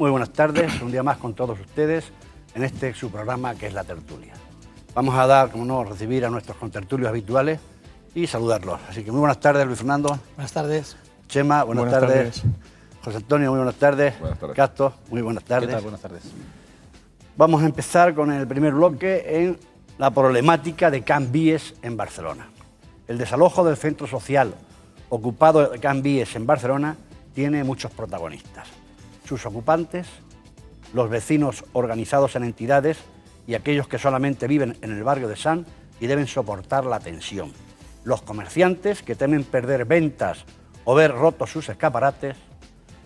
Muy buenas tardes, un día más con todos ustedes en este su programa que es La Tertulia. Vamos a dar, como no, recibir a nuestros contertulios habituales y saludarlos. Así que muy buenas tardes, Luis Fernando. Buenas tardes. Chema, buenas tardes. José Antonio, muy buenas tardes. Buenas tardes. Castro, muy buenas tardes. ¿Qué tal? Buenas tardes. Vamos a empezar con el primer bloque en la problemática de Can Vies en Barcelona. El desalojo del centro social ocupado de Can Vies en Barcelona tiene muchos protagonistas. Sus ocupantes, los vecinos organizados en entidades y aquellos que solamente viven en el barrio de Sant y deben soportar la tensión. Los comerciantes que temen perder ventas o ver rotos sus escaparates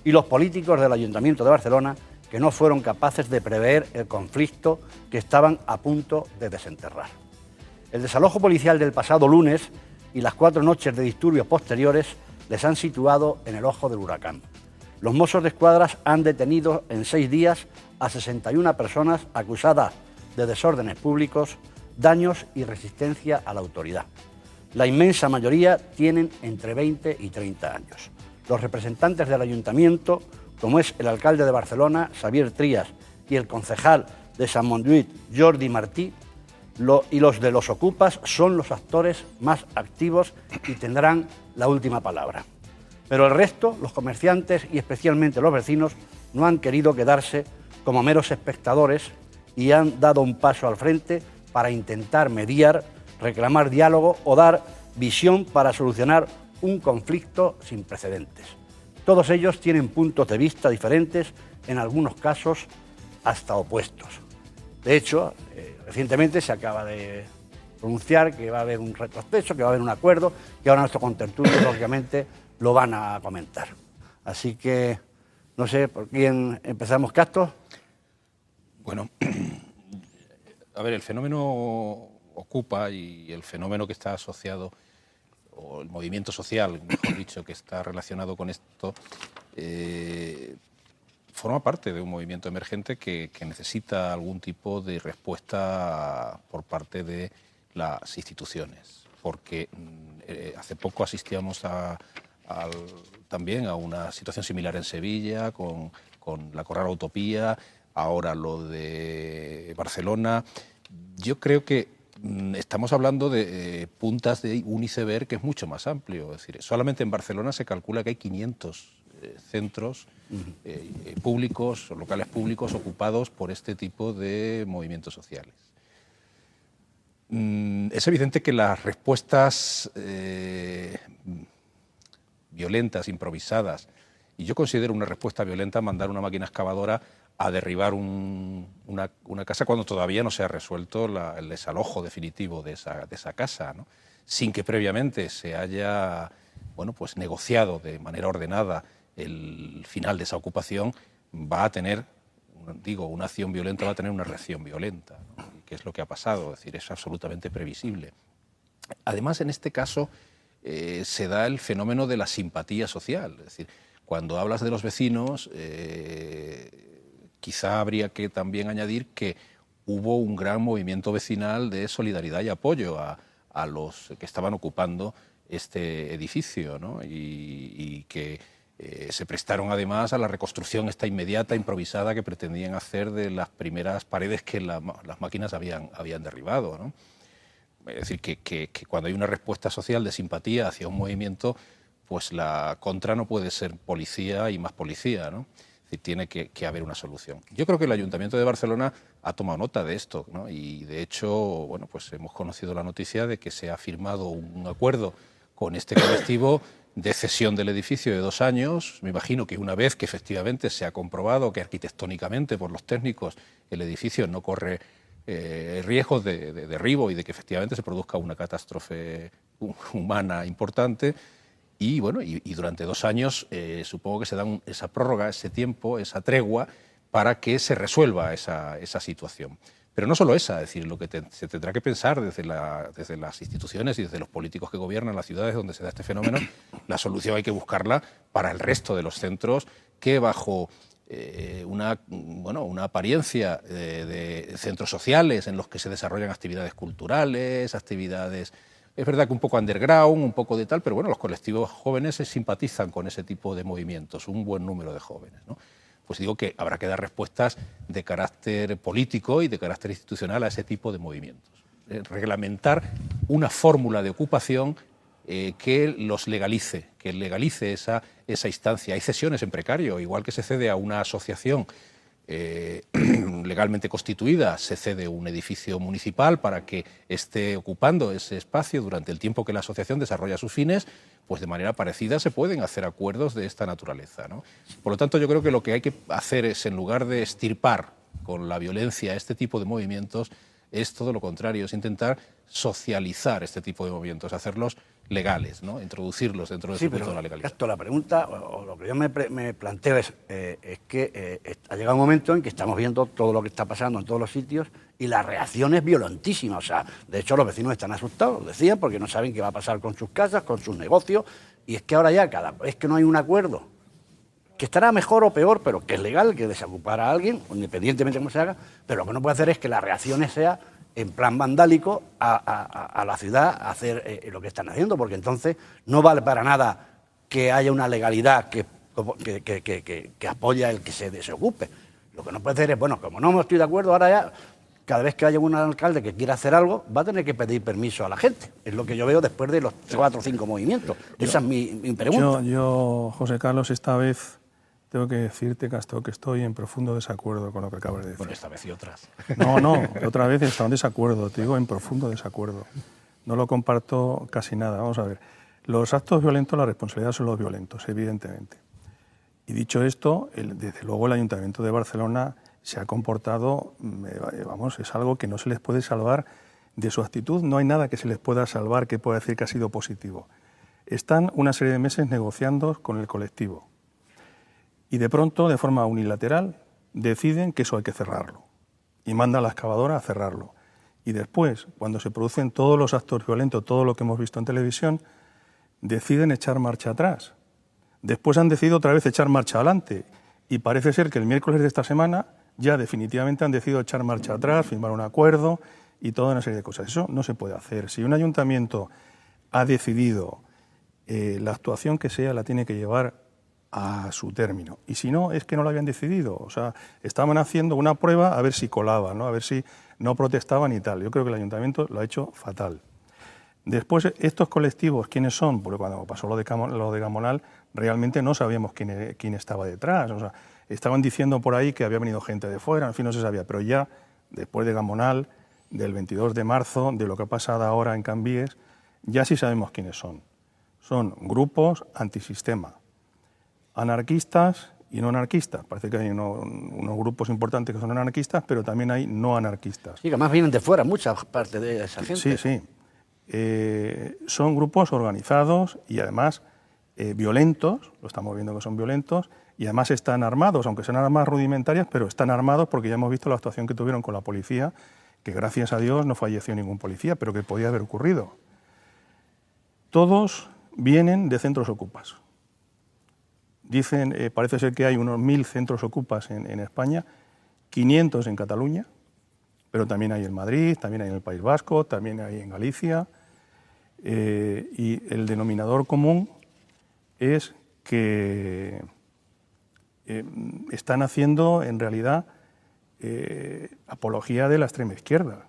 y los políticos del Ayuntamiento de Barcelona que no fueron capaces de prever el conflicto que estaban a punto de desenterrar. El desalojo policial del pasado lunes y las 4 noches de disturbios posteriores les han situado en el ojo del huracán. Los Mossos d'Esquadra han detenido en 6 días a 61 personas acusadas de desórdenes públicos, daños y resistencia a la autoridad. La inmensa mayoría tienen entre 20 y 30 años. Los representantes del Ayuntamiento, como es el alcalde de Barcelona, Xavier Trias, y el concejal de Sant Montjuïc, Jordi Martí, y los de los ocupas son los actores más activos y tendrán la última palabra. Pero el resto, los comerciantes y especialmente los vecinos, no han querido quedarse como meros espectadores y han dado un paso al frente para intentar mediar, reclamar diálogo o dar visión para solucionar un conflicto sin precedentes. Todos ellos tienen puntos de vista diferentes, en algunos casos hasta opuestos. De hecho, recientemente se acaba de pronunciar que va a haber un retroceso, que va a haber un acuerdo, que ahora nuestro contertulio, lógicamente, lo van a comentar. Así que, no sé, ¿por quién empezamos, Castro? Bueno, a ver, el fenómeno Ocupa y el fenómeno que está asociado, o el movimiento social, mejor dicho, que está relacionado con esto, forma parte de un movimiento emergente que necesita algún tipo de respuesta por parte de las instituciones, porque hace poco asistíamos también a una situación similar en Sevilla, con la Corral Utopía, ahora lo de Barcelona. Yo creo que estamos hablando de puntas de un iceberg que es mucho más amplio. Es decir, solamente en Barcelona se calcula que hay 500 centros públicos o locales públicos ocupados por este tipo de movimientos sociales. Es evidente que las respuestas violentas, improvisadas, y yo considero una respuesta violenta mandar una máquina excavadora a derribar una casa cuando todavía no se ha resuelto el desalojo definitivo de esa casa, ¿no? Sin que previamente se haya pues negociado de manera ordenada el final de esa ocupación, va a tener, una acción violenta va a tener una reacción violenta, ¿no? Que es lo que ha pasado, es decir, es absolutamente previsible. Además, en este caso, se da el fenómeno de la simpatía social, es decir, cuando hablas de los vecinos, quizá habría que también añadir que hubo un gran movimiento vecinal de solidaridad y apoyo a los que estaban ocupando este edificio, ¿no? Y que se prestaron además a la reconstrucción esta inmediata, improvisada, que pretendían hacer de las primeras paredes que las máquinas habían derribado, ¿no? Es decir, que cuando hay una respuesta social de simpatía hacia un movimiento, pues la contra no puede ser policía y más policía, ¿no? Es decir, tiene que haber una solución. Yo creo que el Ayuntamiento de Barcelona ha tomado nota de esto, ¿no? Y de hecho, pues hemos conocido la noticia de que se ha firmado un acuerdo con este colectivo de cesión del edificio de 2 años. Me imagino que una vez que efectivamente se ha comprobado que arquitectónicamente por los técnicos el edificio no corre riesgos de derribo y de que efectivamente se produzca una catástrofe humana importante. Y durante 2 años supongo que se da esa prórroga, ese tiempo, esa tregua para que se resuelva esa situación. Pero no solo esa, es decir, lo que se tendrá que pensar desde las instituciones y desde los políticos que gobiernan las ciudades donde se da este fenómeno, la solución hay que buscarla para el resto de los centros que bajo una apariencia de centros sociales en los que se desarrollan actividades culturales, actividades, es verdad que un poco underground, un poco de tal, pero bueno, los colectivos jóvenes se simpatizan con ese tipo de movimientos, un buen número de jóvenes, ¿no? pues digo que habrá que dar respuestas de carácter político y de carácter institucional a ese tipo de movimientos. Reglamentar una fórmula de ocupación que los legalice, esa instancia. Hay cesiones en precario, igual que se cede a una asociación legalmente constituida, se cede un edificio municipal para que esté ocupando ese espacio durante el tiempo que la asociación desarrolla sus fines, pues de manera parecida se pueden hacer acuerdos de esta naturaleza, ¿no? Por lo tanto, yo creo que lo que hay que hacer es, en lugar de extirpar con la violencia este tipo de movimientos, es todo lo contrario, es intentar socializar este tipo de movimientos, hacerlos legales, ¿no? Introducirlos dentro del circuito de la legalidad. Esto, la pregunta, o lo que yo me planteo es que ha llegado un momento en que estamos viendo todo lo que está pasando en todos los sitios y la reacción es violentísima. O sea, de hecho los vecinos están asustados, decían, porque no saben qué va a pasar con sus casas, con sus negocios, y es que ahora ya cada vez que no hay un acuerdo, que estará mejor o peor, pero que es legal que desocupar a alguien, independientemente de cómo se haga, pero lo que no puede hacer es que las reacciones sean en plan vandálico a la ciudad a hacer lo que están haciendo, porque entonces no vale para nada que haya una legalidad que apoya el que se desocupe. Lo que no puede hacer es, bueno, como no estoy de acuerdo, ahora ya, cada vez que haya un alcalde que quiera hacer algo, va a tener que pedir permiso a la gente. Es lo que yo veo después de los 4 o 5 movimientos. Esa es mi pregunta. Yo, José Carlos, esta vez tengo que decirte, Castro, que estoy en profundo desacuerdo con lo que acabas de decir. Bueno, esta vez y otras. No, otra vez está en desacuerdo, te digo en profundo desacuerdo. No lo comparto casi nada. Vamos a ver, los actos violentos, la responsabilidad son los violentos, evidentemente. Y dicho esto, desde luego el Ayuntamiento de Barcelona se ha comportado, vamos, es algo que no se les puede salvar de su actitud. No hay nada que se les pueda salvar que pueda decir que ha sido positivo. Están una serie de meses negociando con el colectivo. Y de pronto, de forma unilateral, deciden que eso hay que cerrarlo. Y mandan a la excavadora a cerrarlo. Y después, cuando se producen todos los actos violentos, todo lo que hemos visto en televisión, deciden echar marcha atrás. Después han decidido otra vez echar marcha adelante. Y parece ser que el miércoles de esta semana ya definitivamente han decidido echar marcha atrás, firmar un acuerdo y toda una serie de cosas. Eso no se puede hacer. Si un ayuntamiento ha decidido la actuación que sea, la tiene que llevar a su término. Y si no, es que no lo habían decidido. O sea, estaban haciendo una prueba a ver si colaba, ¿no? A ver si no protestaban y tal. Yo creo que el ayuntamiento lo ha hecho fatal. Después, estos colectivos, ¿quiénes son? Porque cuando pasó lo de Gamonal, realmente no sabíamos quién estaba detrás. O sea, estaban diciendo por ahí que había venido gente de fuera, en fin, no se sabía. Pero ya, después de Gamonal, del 22 de marzo, de lo que ha pasado ahora en Cambies, ya sí sabemos quiénes son. Son grupos antisistema, anarquistas y no anarquistas. Parece que hay unos grupos importantes que son anarquistas, pero también hay no anarquistas. Sí, que más vienen de fuera, muchas partes de esa gente. Sí. Son grupos organizados y además violentos, lo estamos viendo que son violentos, y además están armados, aunque sean armas rudimentarias, pero están armados porque ya hemos visto la actuación que tuvieron con la policía, que gracias a Dios no falleció ningún policía, pero que podía haber ocurrido. Todos vienen de centros ocupas. Dicen, parece ser que hay unos 1000 centros ocupas en España, 500 en Cataluña, pero también hay en Madrid, también hay en el País Vasco, también hay en Galicia, y el denominador común es que están haciendo en realidad apología de la extrema izquierda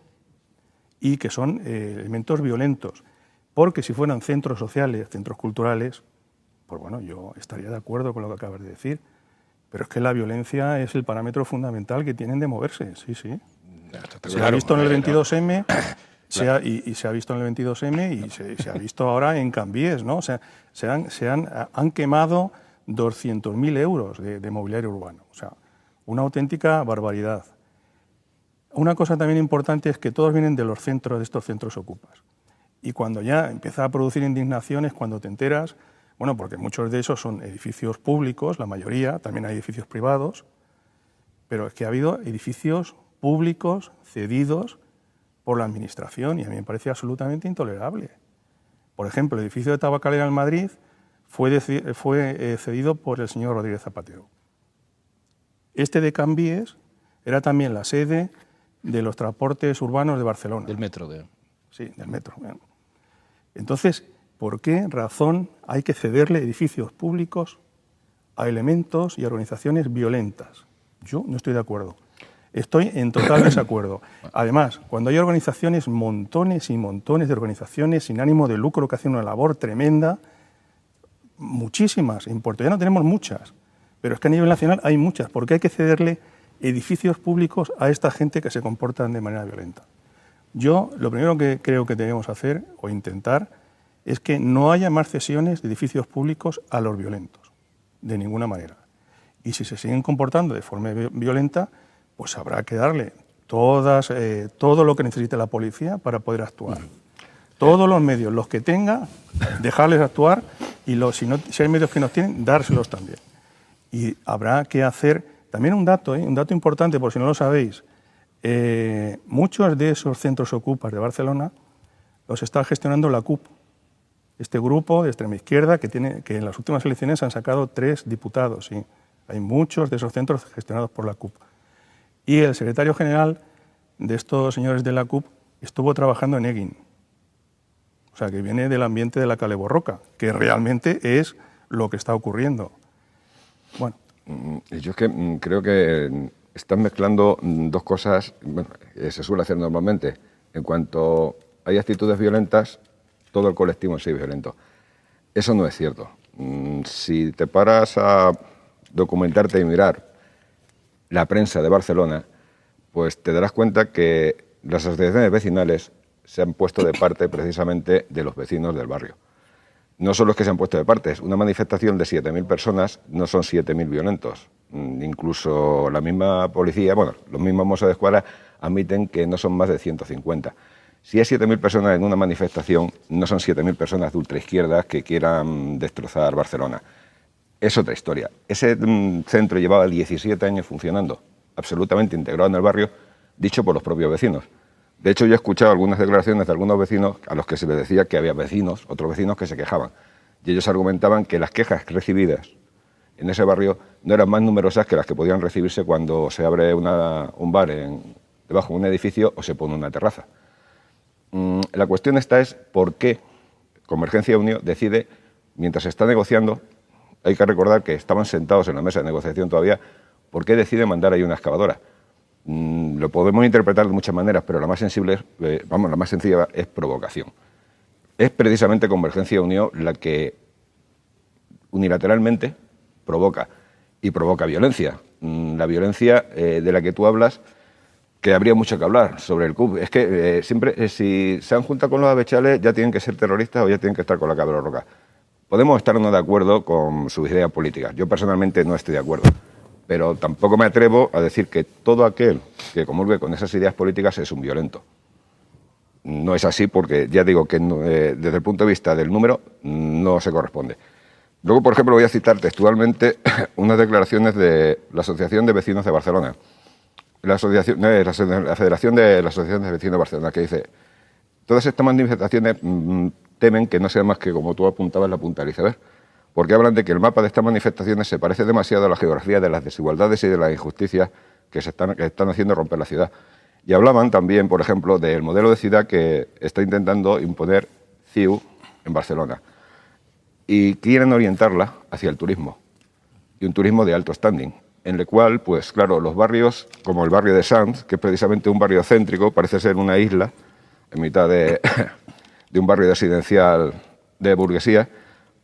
y que son elementos violentos, porque si fueran centros sociales, centros culturales, pues bueno, yo estaría de acuerdo con lo que acabas de decir, pero es que la violencia es el parámetro fundamental que tienen de moverse, sí. Se ha visto en el 22M, se ha visto en el 22M y se ha visto ahora en Cambies, ¿no? O sea, han quemado 200.000 euros de mobiliario urbano, o sea, una auténtica barbaridad. Una cosa también importante es que todos vienen de los centros, de estos centros ocupas. Y cuando ya empieza a producir indignaciones, cuando te enteras, bueno, porque muchos de esos son edificios públicos, la mayoría, también hay edificios privados, pero es que ha habido edificios públicos cedidos por la Administración y a mí me parece absolutamente intolerable. Por ejemplo, el edificio de Tabacalera en Madrid fue cedido por el señor Rodríguez Zapatero. Este de Cambies era también la sede de los transportes urbanos de Barcelona. Del metro. Sí, del metro. Entonces, ¿por qué razón hay que cederle edificios públicos a elementos y organizaciones violentas. Yo no estoy de acuerdo. Estoy en total desacuerdo. Además, cuando hay organizaciones, montones y montones de organizaciones sin ánimo de lucro que hacen una labor tremenda, muchísimas, en Puerto Llano tenemos muchas, pero es que a nivel nacional hay muchas, porque hay que cederle edificios públicos a esta gente que se comportan de manera violenta. Yo lo primero que creo que debemos hacer o intentar es que no haya más cesiones de edificios públicos a los violentos, de ninguna manera. Y si se siguen comportando de forma violenta, pues habrá que darle todo lo que necesite la policía para poder actuar. Todos los medios, los que tenga, dejarles actuar y si hay medios que no tienen, dárselos también. Y habrá que hacer también un dato importante, por si no lo sabéis. Muchos de esos centros ocupas de Barcelona los está gestionando la CUP, este grupo de extrema izquierda que en las últimas elecciones han sacado 3 diputados. ¿Sí? Hay muchos de esos centros gestionados por la CUP. Y el secretario general de estos señores de la CUP estuvo trabajando en Egin. O sea, que viene del ambiente de la Kale Borroka, que realmente es lo que está ocurriendo. Bueno. Yo es que creo que están mezclando dos cosas, bueno, se suele hacer normalmente. En cuanto hay actitudes violentas, todo el colectivo en sí es violento. Eso no es cierto. Si te paras a documentarte y mirar la prensa de Barcelona, pues te darás cuenta que las asociaciones vecinales se han puesto de parte precisamente de los vecinos del barrio. No son los que se han puesto de parte, es una manifestación de 7.000 personas, no son 7.000 violentos. Incluso la misma policía, bueno, los mismos mozos de escuadra admiten que no son más de 150. Si hay 7.000 personas en una manifestación, no son 7.000 personas de ultraizquierdas que quieran destrozar Barcelona. Es otra historia. Ese centro llevaba 17 años funcionando, absolutamente integrado en el barrio, dicho por los propios vecinos. De hecho, yo he escuchado algunas declaraciones de algunos vecinos a los que se les decía que había otros vecinos que se quejaban. Y ellos argumentaban que las quejas recibidas en ese barrio no eran más numerosas que las que podían recibirse cuando se abre un bar debajo de un edificio o se pone una terraza. La cuestión esta es por qué Convergencia y Unió decide, mientras se está negociando, hay que recordar que estaban sentados en la mesa de negociación todavía, por qué decide mandar ahí una excavadora. Lo podemos interpretar de muchas maneras, pero la más sensible, la más sencilla es provocación. Es precisamente Convergencia y Unió la que unilateralmente provoca violencia. La violencia de la que tú hablas, que habría mucho que hablar sobre el CUP. Es que siempre, si se han juntado con los avechales, ya tienen que ser terroristas o ya tienen que estar con la Kale Borroka. Podemos estar o no de acuerdo con sus ideas políticas. Yo personalmente no estoy de acuerdo. Pero tampoco me atrevo a decir que todo aquel que comulgue con esas ideas políticas es un violento. No es así porque ya digo que desde el punto de vista del número no se corresponde. Luego, por ejemplo, voy a citar textualmente unas declaraciones de la Asociación de Vecinos de Barcelona, la Federación de las Asociaciones de Vecinos de Barcelona, que dice: todas estas manifestaciones temen que no sea más que, como tú apuntabas, la punta del iceberg, porque hablan de que el mapa de estas manifestaciones se parece demasiado a la geografía de las desigualdades y de las injusticias que están haciendo romper la ciudad. Y hablaban también, por ejemplo, del modelo de ciudad que está intentando imponer CiU en Barcelona. Y quieren orientarla hacia el turismo, y un turismo de alto standing, en el cual, pues claro, los barrios, como el barrio de Sants, que es precisamente un barrio céntrico, parece ser una isla, en mitad de un barrio residencial de burguesía,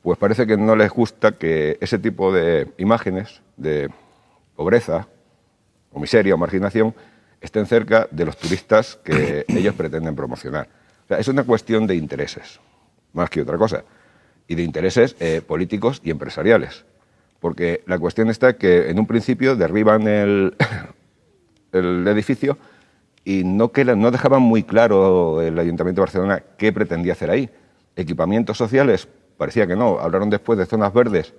pues parece que no les gusta que ese tipo de imágenes de pobreza o miseria o marginación estén cerca de los turistas que ellos pretenden promocionar. O sea, es una cuestión de intereses, más que otra cosa, y de intereses políticos y empresariales. Porque la cuestión está que en un principio derriban el edificio y no dejaban muy claro el Ayuntamiento de Barcelona qué pretendía hacer ahí. Equipamientos sociales, parecía que no. Hablaron después de zonas verdes,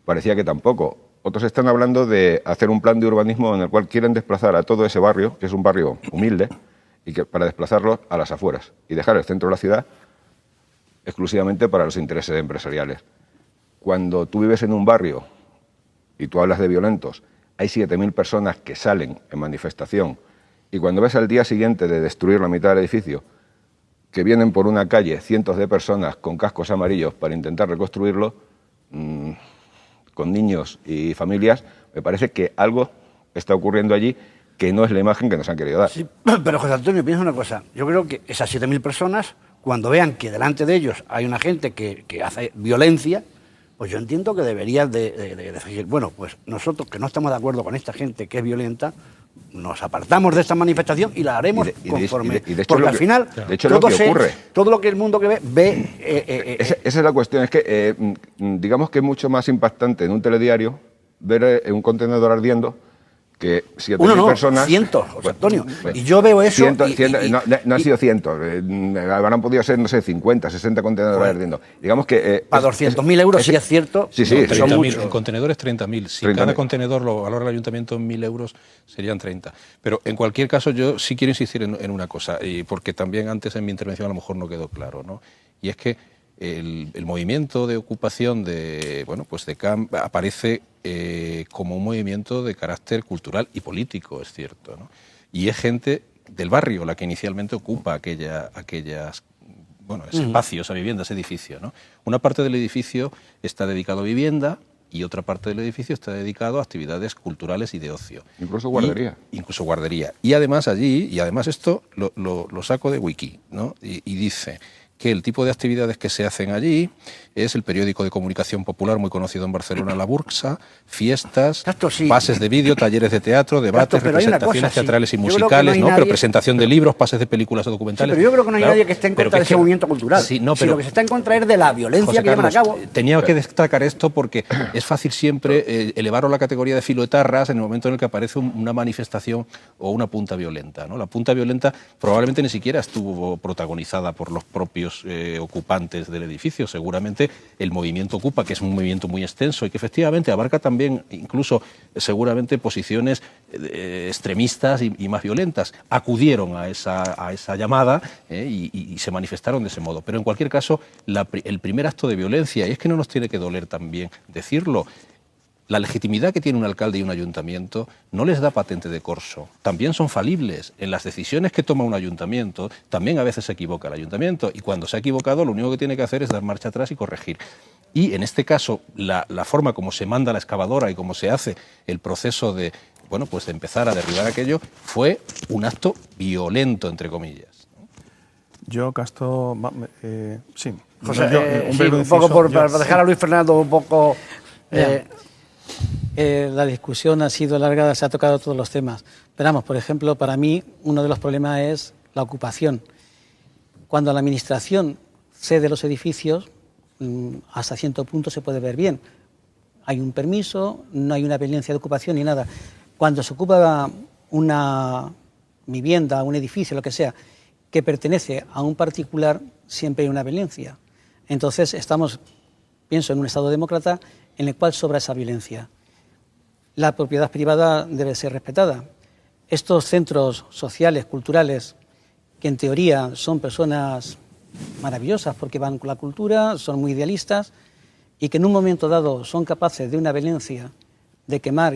parecía que tampoco. Otros están hablando de hacer un plan de urbanismo en el cual quieren desplazar a todo ese barrio, que es un barrio humilde, y que para desplazarlo a las afueras y dejar el centro de la ciudad exclusivamente para los intereses empresariales. Cuando tú vives en un barrio y tú hablas de violentos, hay 7.000 personas que salen en manifestación, y cuando ves al día siguiente de destruir la mitad del edificio, que vienen por una calle cientos de personas con cascos amarillos para intentar reconstruirlo, con niños y familias, me parece que algo está ocurriendo allí que no es la imagen que nos han querido dar. Sí, pero José Antonio, piensa una cosa. Yo creo que esas 7.000 personas, cuando vean que delante de ellos hay una gente que hace violencia, pues yo entiendo que deberían de decir, bueno, pues nosotros que no estamos de acuerdo con esta gente que es violenta, nos apartamos de esta manifestación y la haremos conforme. De hecho, porque al final, de hecho, lo que ocurre, todo lo que el mundo que ve... esa es la cuestión, es que digamos que es mucho más impactante en un telediario ver un contenedor ardiendo que 7.000 personas. Cientos, José Antonio. Y yo veo eso. No han sido cientos. Habrán podido ser, no sé, 50, 60 contenedores ardiendo. Digamos que. Para 200.000 euros, sí es cierto. Sí, sí, no, son muchos. El contenedor es 30.000. Si 30 cada contenedor lo valora el ayuntamiento en 1.000 euros, serían 30. Pero en cualquier caso, yo sí quiero insistir en una cosa, porque también antes en mi intervención a lo mejor no quedó claro, ¿no? Y es que el movimiento de ocupación de Camp aparece como un movimiento de carácter cultural y político, es cierto, ¿no? Y es gente del barrio la que inicialmente ocupa aquellas espacios, a vivienda, ese edificio, ¿no? Una parte del edificio está dedicado a vivienda y otra parte del edificio está dedicado a actividades culturales y de ocio. Incluso guardería. Incluso guardería. Y además esto lo saco de Wiki, ¿no? Y dice que el tipo de actividades que se hacen allí es el periódico de comunicación popular muy conocido en Barcelona, La Bursa, fiestas, pases de vídeo, talleres de teatro, debates, representaciones teatrales y musicales, pero presentación de libros, pases de películas o documentales. Sí, pero yo creo que no hay nadie que esté en contra de ese movimiento cultural. Sí, no, pero lo que se está en contra es de la violencia que llevan a cabo. Tenía que destacar esto porque es fácil siempre elevarlo a la categoría de filoetarras en el momento en el que aparece una manifestación o una punta violenta, ¿no? La punta violenta probablemente ni siquiera estuvo protagonizada por los propios ocupantes del edificio. Seguramente el movimiento Ocupa, que es un movimiento muy extenso y que efectivamente abarca también incluso seguramente posiciones extremistas y más violentas, acudieron a esa llamada y se manifestaron de ese modo. Pero en cualquier caso, el primer acto de violencia, y es que no nos tiene que doler también decirlo, la legitimidad que tiene un alcalde y un ayuntamiento no les da patente de corso. También son falibles. En las decisiones que toma un ayuntamiento, también a veces se equivoca el ayuntamiento. Y cuando se ha equivocado, lo único que tiene que hacer es dar marcha atrás y corregir. Y en este caso, la forma como se manda la excavadora y cómo se hace el proceso de empezar a derribar aquello, fue un acto violento, entre comillas. Yo, Castro, sí. José, un poco para dejar a Luis Fernando un poco... la discusión ha sido alargada, se ha tocado todos los temas. Pero vamos, por ejemplo, para mí uno de los problemas es la ocupación. Cuando la administración cede los edificios, hasta cierto punto se puede ver bien. Hay un permiso, no hay una violencia de ocupación ni nada. Cuando se ocupa una vivienda, un edificio, lo que sea, que pertenece a un particular, siempre hay una violencia. Entonces pienso en un Estado demócrata en el cual sobra esa violencia. La propiedad privada debe ser respetada. Estos centros sociales, culturales, que en teoría son personas maravillosas porque van con la cultura, son muy idealistas y que en un momento dado son capaces de una violencia, de quemar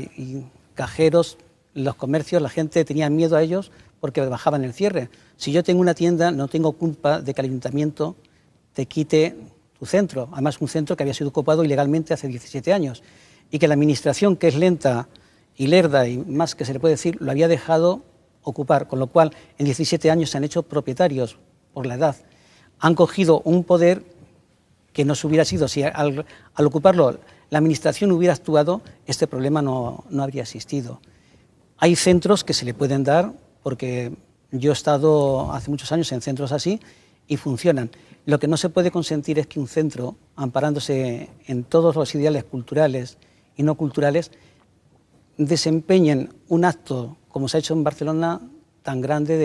cajeros, los comercios, la gente tenía miedo a ellos porque bajaban el cierre. Si yo tengo una tienda, no tengo culpa de que el ayuntamiento te quite tu centro, además un centro que había sido ocupado ilegalmente hace 17 años y que la administración, que es lenta y lerda y más que se le puede decir, lo había dejado ocupar, con lo cual en 17 años se han hecho propietarios por la edad. Han cogido un poder que no se hubiera sido, si al ocuparlo la administración hubiera actuado, este problema no habría existido. Hay centros que se le pueden dar, porque yo he estado hace muchos años en centros así y funcionan. Lo que no se puede consentir es que un centro, amparándose en todos los ideales culturales y no culturales, desempeñen un acto, como se ha hecho en Barcelona, tan grande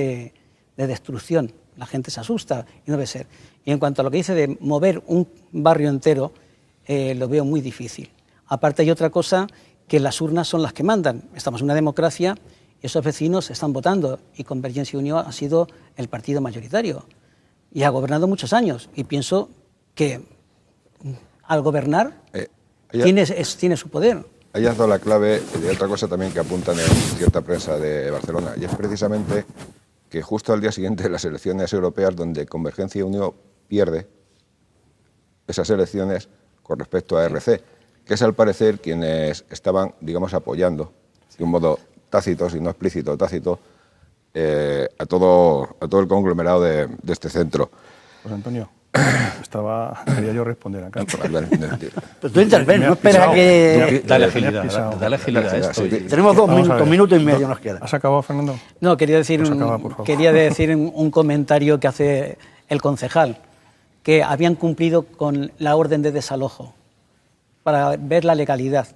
de destrucción. La gente se asusta y no debe ser. Y en cuanto a lo que dice de mover un barrio entero, lo veo muy difícil. Aparte hay otra cosa, que las urnas son las que mandan. Estamos en una democracia y esos vecinos están votando y Convergencia y Unió ha sido el partido mayoritario y ha gobernado muchos años. Y pienso que al gobernar tiene su poder. Ahí has dado la clave de otra cosa también que apuntan en cierta prensa de Barcelona, y es precisamente que justo al día siguiente de las elecciones europeas, donde Convergencia y Unió pierde esas elecciones con respecto a RC, que es al parecer quienes estaban, digamos, apoyando de un modo tácito, si no explícito, tácito, a todo el conglomerado de este centro. Pues Antonio, quería yo responder acá. Pero tú interven, no esperas a que... Dale agilidad a esto. Tenemos 2 minutos y medio nos queda. ¿Has acabado, Fernando? No, quería decir Pues un comentario que hace el concejal, que habían cumplido con la orden de desalojo para ver la legalidad.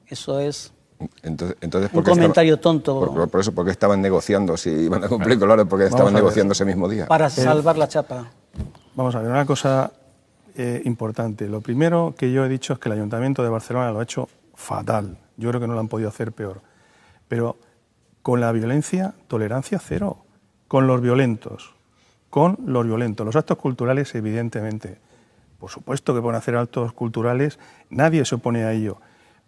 Eso es Entonces, un comentario tonto. Por eso, ¿por qué estaban negociando si iban a cumplir con la orden? Porque estaban negociando ese mismo día. Para salvar la chapa. Vamos a ver, una cosa importante. Lo primero que yo he dicho es que el Ayuntamiento de Barcelona lo ha hecho fatal. Yo creo que no lo han podido hacer peor. Pero con la violencia, tolerancia cero. Con los violentos. Los actos culturales, evidentemente. Por supuesto que pueden hacer actos culturales, nadie se opone a ello.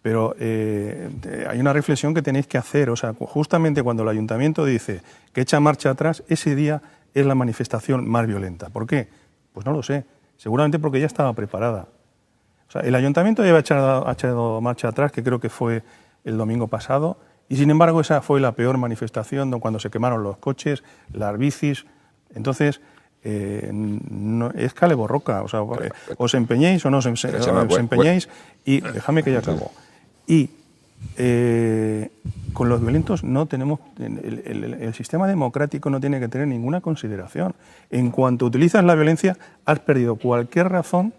Pero hay una reflexión que tenéis que hacer. O sea, justamente cuando el Ayuntamiento dice que echa marcha atrás, ese día es la manifestación más violenta. ¿Por qué? Pues no lo sé. Seguramente porque ya estaba preparada. O sea, el Ayuntamiento ya ha echado marcha atrás, que creo que fue el domingo pasado, y sin embargo esa fue la peor manifestación, cuando se quemaron los coches, las bicis. Entonces, no, es cale borroca. O sea, os empeñéis o no os empeñéis, y déjame que ya acabo. Y con los violentos no tenemos, el sistema democrático no tiene que tener ninguna consideración. En cuanto utilizas la violencia, has perdido cualquier razón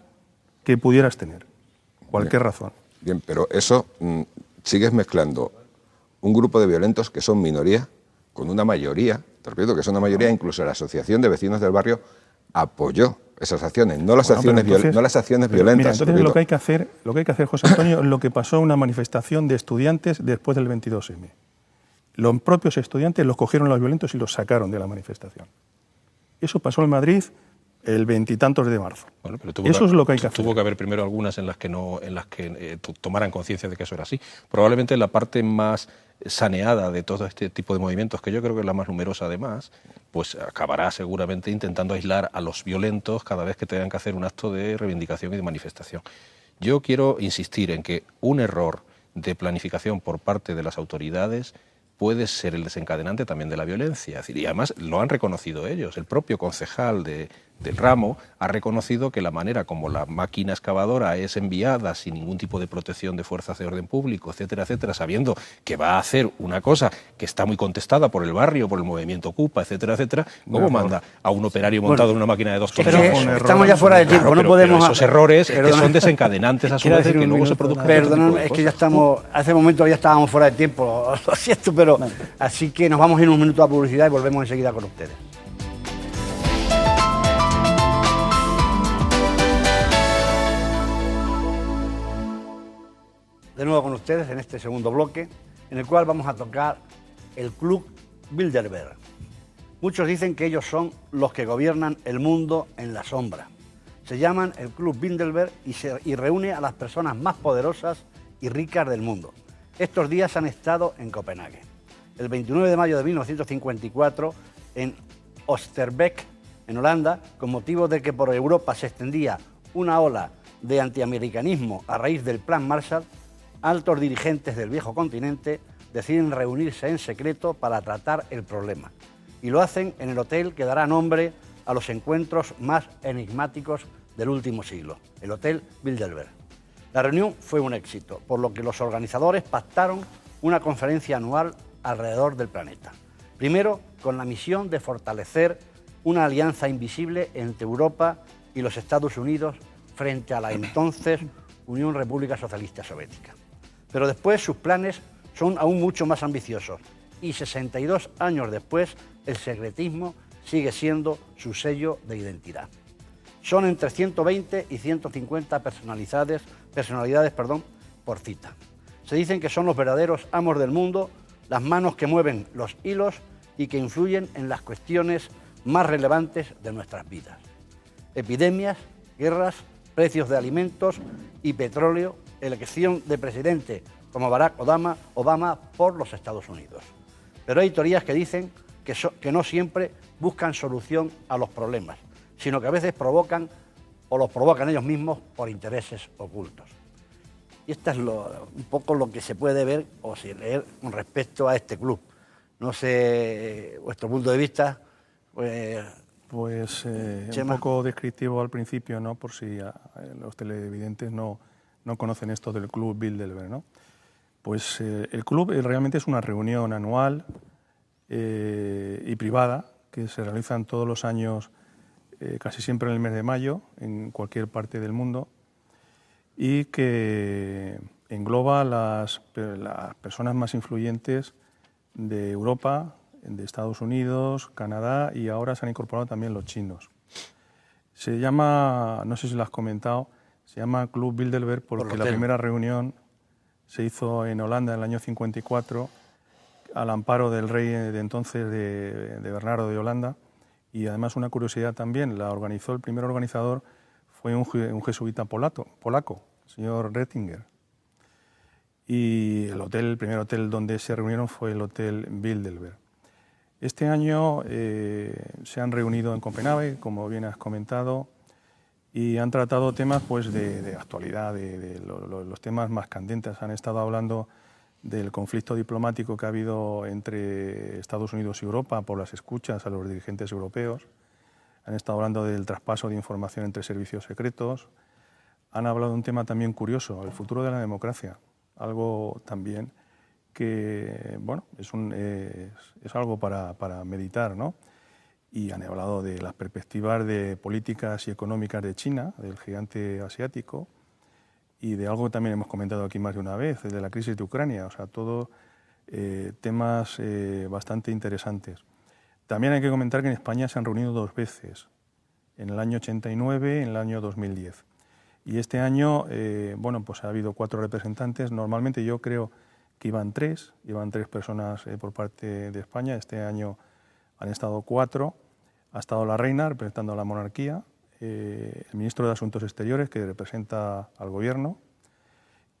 que pudieras tener. Cualquier razón. Bien, pero eso sigues mezclando un grupo de violentos que son minoría con una mayoría. Te repito que es una mayoría, incluso la Asociación de Vecinos del Barrio apoyó esas acciones, no las acciones violentas. Mira, entonces lo que hay que hacer, José Antonio, es lo que pasó en una manifestación de estudiantes después del 22M. Los propios estudiantes los cogieron los violentos y los sacaron de la manifestación. Eso pasó en Madrid el 20 y tantos de marzo. Bueno, pero eso es lo que hay que hacer. Tuvo que haber primero algunas en las que tomaran conciencia de que eso era así. Probablemente la parte más saneada de todo este tipo de movimientos, que yo creo que es la más numerosa además, pues acabará seguramente intentando aislar a los violentos cada vez que tengan que hacer un acto de reivindicación y de manifestación. Yo quiero insistir en que un error de planificación por parte de las autoridades puede ser el desencadenante también de la violencia. Es decir, y además lo han reconocido ellos. El propio concejal del ramo ha reconocido que la manera como la máquina excavadora es enviada sin ningún tipo de protección de fuerzas de orden público, etcétera, etcétera, sabiendo que va a hacer una cosa que está muy contestada por el barrio, por el movimiento Ocupa, etcétera, etcétera, ¿cómo manda a un operario montado en una máquina de 2 toneladas? Estamos ya fuera de tiempo, claro, no podemos... Pero esos errores que son desencadenantes a su vez de que luego se produzcan... Perdón, es que ya estamos... Hace un momento ya estábamos fuera de tiempo, lo siento, pero... Así que nos vamos en un minuto a publicidad y volvemos enseguida con ustedes. De nuevo con ustedes en este segundo bloque, en el cual vamos a tocar el Club Bilderberg. Muchos dicen que ellos son los que gobiernan el mundo en la sombra. Se llaman el Club Bilderberg y reúne a las personas más poderosas y ricas del mundo. Estos días han estado en Copenhague. El 29 de mayo de 1954, en Oosterbeek, en Holanda, con motivo de que por Europa se extendía una ola de antiamericanismo a raíz del Plan Marshall, altos dirigentes del viejo continente deciden reunirse en secreto para tratar el problema. Y lo hacen en el hotel que dará nombre a los encuentros más enigmáticos del último siglo, el Hotel Bilderberg. La reunión fue un éxito, por lo que los organizadores pactaron una conferencia anual alrededor del planeta. Primero, con la misión de fortalecer una alianza invisible entre Europa y los Estados Unidos frente a la entonces Unión República Socialista Soviética. Pero después sus planes son aún mucho más ambiciosos y 62 años después el secretismo sigue siendo su sello de identidad. Son entre 120 y 150 personalidades por cita. Se dicen que son los verdaderos amos del mundo, las manos que mueven los hilos y que influyen en las cuestiones más relevantes de nuestras vidas. Epidemias, guerras, precios de alimentos y petróleo, elección de presidente como Barack Obama por los Estados Unidos. Pero hay teorías que dicen que no siempre buscan solución a los problemas, sino que a veces los provocan ellos mismos por intereses ocultos. Y esto es un poco lo que se puede ver o leer con respecto a este club. No sé, vuestro punto de vista. Pues un Chema. poco descriptivo al principio, ¿no? Por si los televidentes no conocen esto del Club Bilderberg, ¿no? Pues el club realmente es una reunión anual y privada que se realizan todos los años, casi siempre en el mes de mayo, en cualquier parte del mundo, y que engloba las personas más influyentes de Europa, de Estados Unidos, Canadá, y ahora se han incorporado también los chinos. Se llama, no sé si lo has comentado, se llama Club Bilderberg porque la primera reunión se hizo en Holanda en el año 54 al amparo del rey de entonces, de Bernardo de Holanda, y además una curiosidad también, el primer organizador fue un jesuita polaco, el señor Rettinger. Y el primer hotel donde se reunieron fue el Hotel Bilderberg. Este año se han reunido en Copenhague, como bien has comentado, y han tratado temas pues, de actualidad, los temas más candentes. Han estado hablando del conflicto diplomático que ha habido entre Estados Unidos y Europa por las escuchas a los dirigentes europeos. Han estado hablando del traspaso de información entre servicios secretos. Han hablado de un tema también curioso, el futuro de la democracia, algo también que bueno, es algo para meditar, ¿no? Y han hablado de las perspectivas de políticas y económicas de China, del gigante asiático, y de algo que también hemos comentado aquí más de una vez, de la crisis de Ucrania, o sea, todos temas bastante interesantes. También hay que comentar que en España se han reunido 2 veces, en el año 89 y en el año 2010. Y este año, bueno, pues ha habido 4 representantes. Normalmente yo creo que iban 3 personas por parte de España. Este año han estado 4. Ha estado la reina representando a la monarquía, el ministro de Asuntos Exteriores que representa al gobierno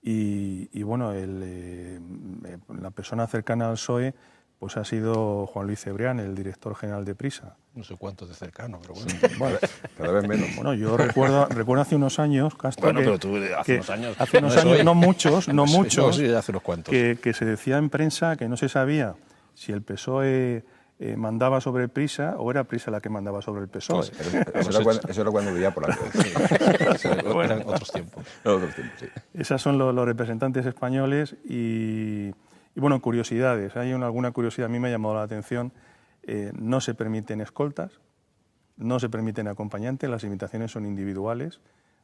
y bueno, la persona cercana al PSOE pues ha sido Juan Luis Cebrián, el director general de Prisa. No sé cuántos de cercano, pero bueno. Bueno, cada vez menos. Bueno, yo recuerdo hace unos años, Castro, bueno, pero tú hace unos años. Hace unos años, no muchos, sí, hace unos cuantos. Que se decía en prensa que no se sabía si el PSOE mandaba sobre Prisa o era Prisa la que mandaba sobre el PSOE. Eso era cuando vivía por la Eran otros tiempos. Sí. Esos son los representantes españoles y bueno, curiosidades. Hay alguna curiosidad, a mí me ha llamado la atención. No se permiten escoltas, no se permiten acompañantes, las invitaciones son individuales,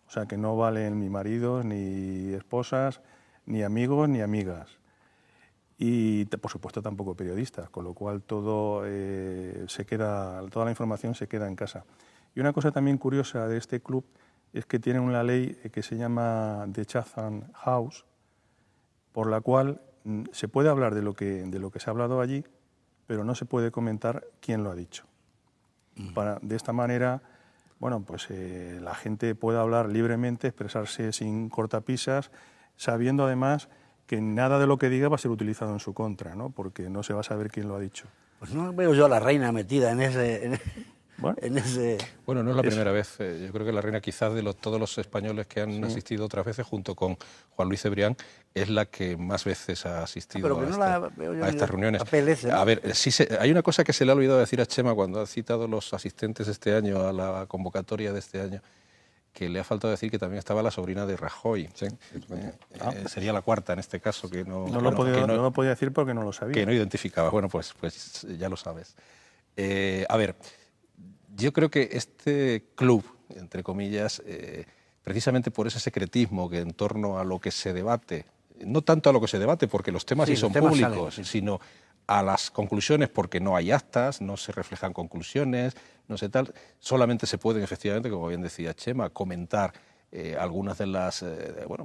o sea que no valen ni maridos, ni esposas, ni amigos, ni amigas. Y, por supuesto, tampoco periodistas, con lo cual toda la información se queda en casa. Y una cosa también curiosa de este club es que tienen una ley que se llama The Chatham House, por la cual se puede hablar de lo que se ha hablado allí, pero no se puede comentar quién lo ha dicho. De esta manera, bueno, pues la gente puede hablar libremente, expresarse sin cortapisas, sabiendo además que nada de lo que diga va a ser utilizado en su contra, ¿no? Porque no se va a saber quién lo ha dicho. Pues no veo yo a la reina metida en ese... Bueno, no es la primera vez. Yo creo que la reina, quizás de todos los españoles que han asistido otras veces, junto con Juan Luis Cebrián, es la que más veces ha asistido a estas reuniones. A ver, hay una cosa que se le ha olvidado decir a Chema cuando ha citado los asistentes este año a la convocatoria de este año, que le ha faltado decir que también estaba la sobrina de Rajoy. Sí. Sería la cuarta en este caso. Que no lo podía decir porque no lo sabía. Que no identificaba. Bueno, pues ya lo sabes. A ver, yo creo que este club, entre comillas, precisamente por ese secretismo que en torno a lo que se debate, no tanto a lo que se debate, porque los temas sí son públicos, sino a las conclusiones, porque no hay actas, no se reflejan conclusiones, no sé tal, solamente se pueden efectivamente, como bien decía Chema, comentar algunas de las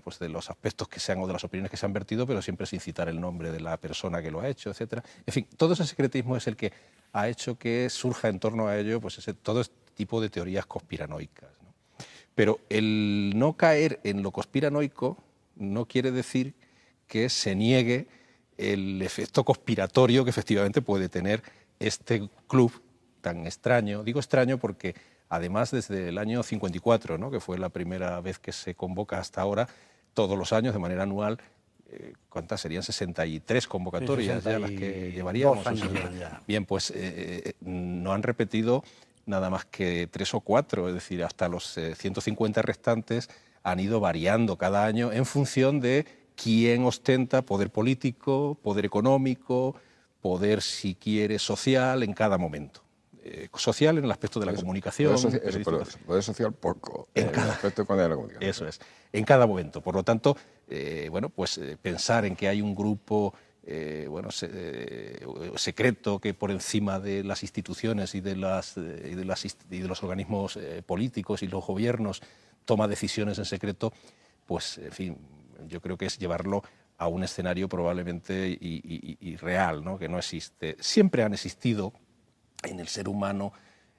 pues de los aspectos que sean o de las opiniones que se han vertido, pero siempre sin citar el nombre de la persona que lo ha hecho, etcétera. En fin, todo ese secretismo es el que ha hecho que surja en torno a ello pues todo este tipo de teorías conspiranoicas, ¿no? Pero el no caer en lo conspiranoico no quiere decir que se niegue el efecto conspiratorio que efectivamente puede tener este club tan extraño. Digo extraño porque además desde el año 54, ¿no?, que fue la primera vez que se convoca hasta ahora, todos los años, de manera anual, ¿cuántas serían? 63 convocatorias ya las que llevaríamos. Bien, pues no han repetido nada más que 3 o 4, es decir, hasta los 150 restantes han ido variando cada año en función de quién ostenta poder político, poder económico, poder, si quiere, social en cada momento. Social en el aspecto de la comunicación. Poder social poco, en el aspecto de la comunicación. Eso es, en cada momento. Por lo tanto, pensar en que hay un grupo secreto que por encima de las instituciones y de los organismos políticos y los gobiernos toma decisiones en secreto, pues, en fin, yo creo que es llevarlo a un escenario probablemente irreal, ¿no? Que no existe. Siempre han existido en el ser humano,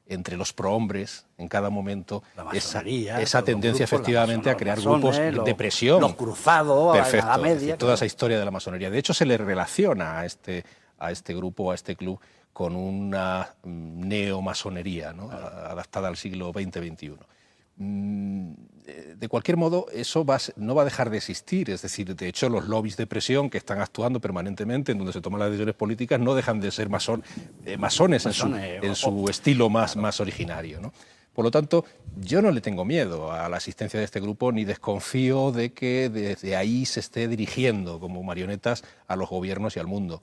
entre los prohombres, en cada momento, esa tendencia efectivamente a crear grupos de presión. Los cruzados, perfecto, a la media. Toda esa historia de la masonería. De hecho, se le relaciona a este grupo, a este club, con una neomasonería, ¿no? Adaptada al siglo XX-XXI. De cualquier modo, eso no va a dejar de existir. Es decir, de hecho, los lobbies de presión que están actuando permanentemente en donde se toman las decisiones políticas no dejan de ser masones en su estilo más originario, ¿no? Por lo tanto, yo no le tengo miedo a la existencia de este grupo ni desconfío de que desde ahí se esté dirigiendo como marionetas a los gobiernos y al mundo.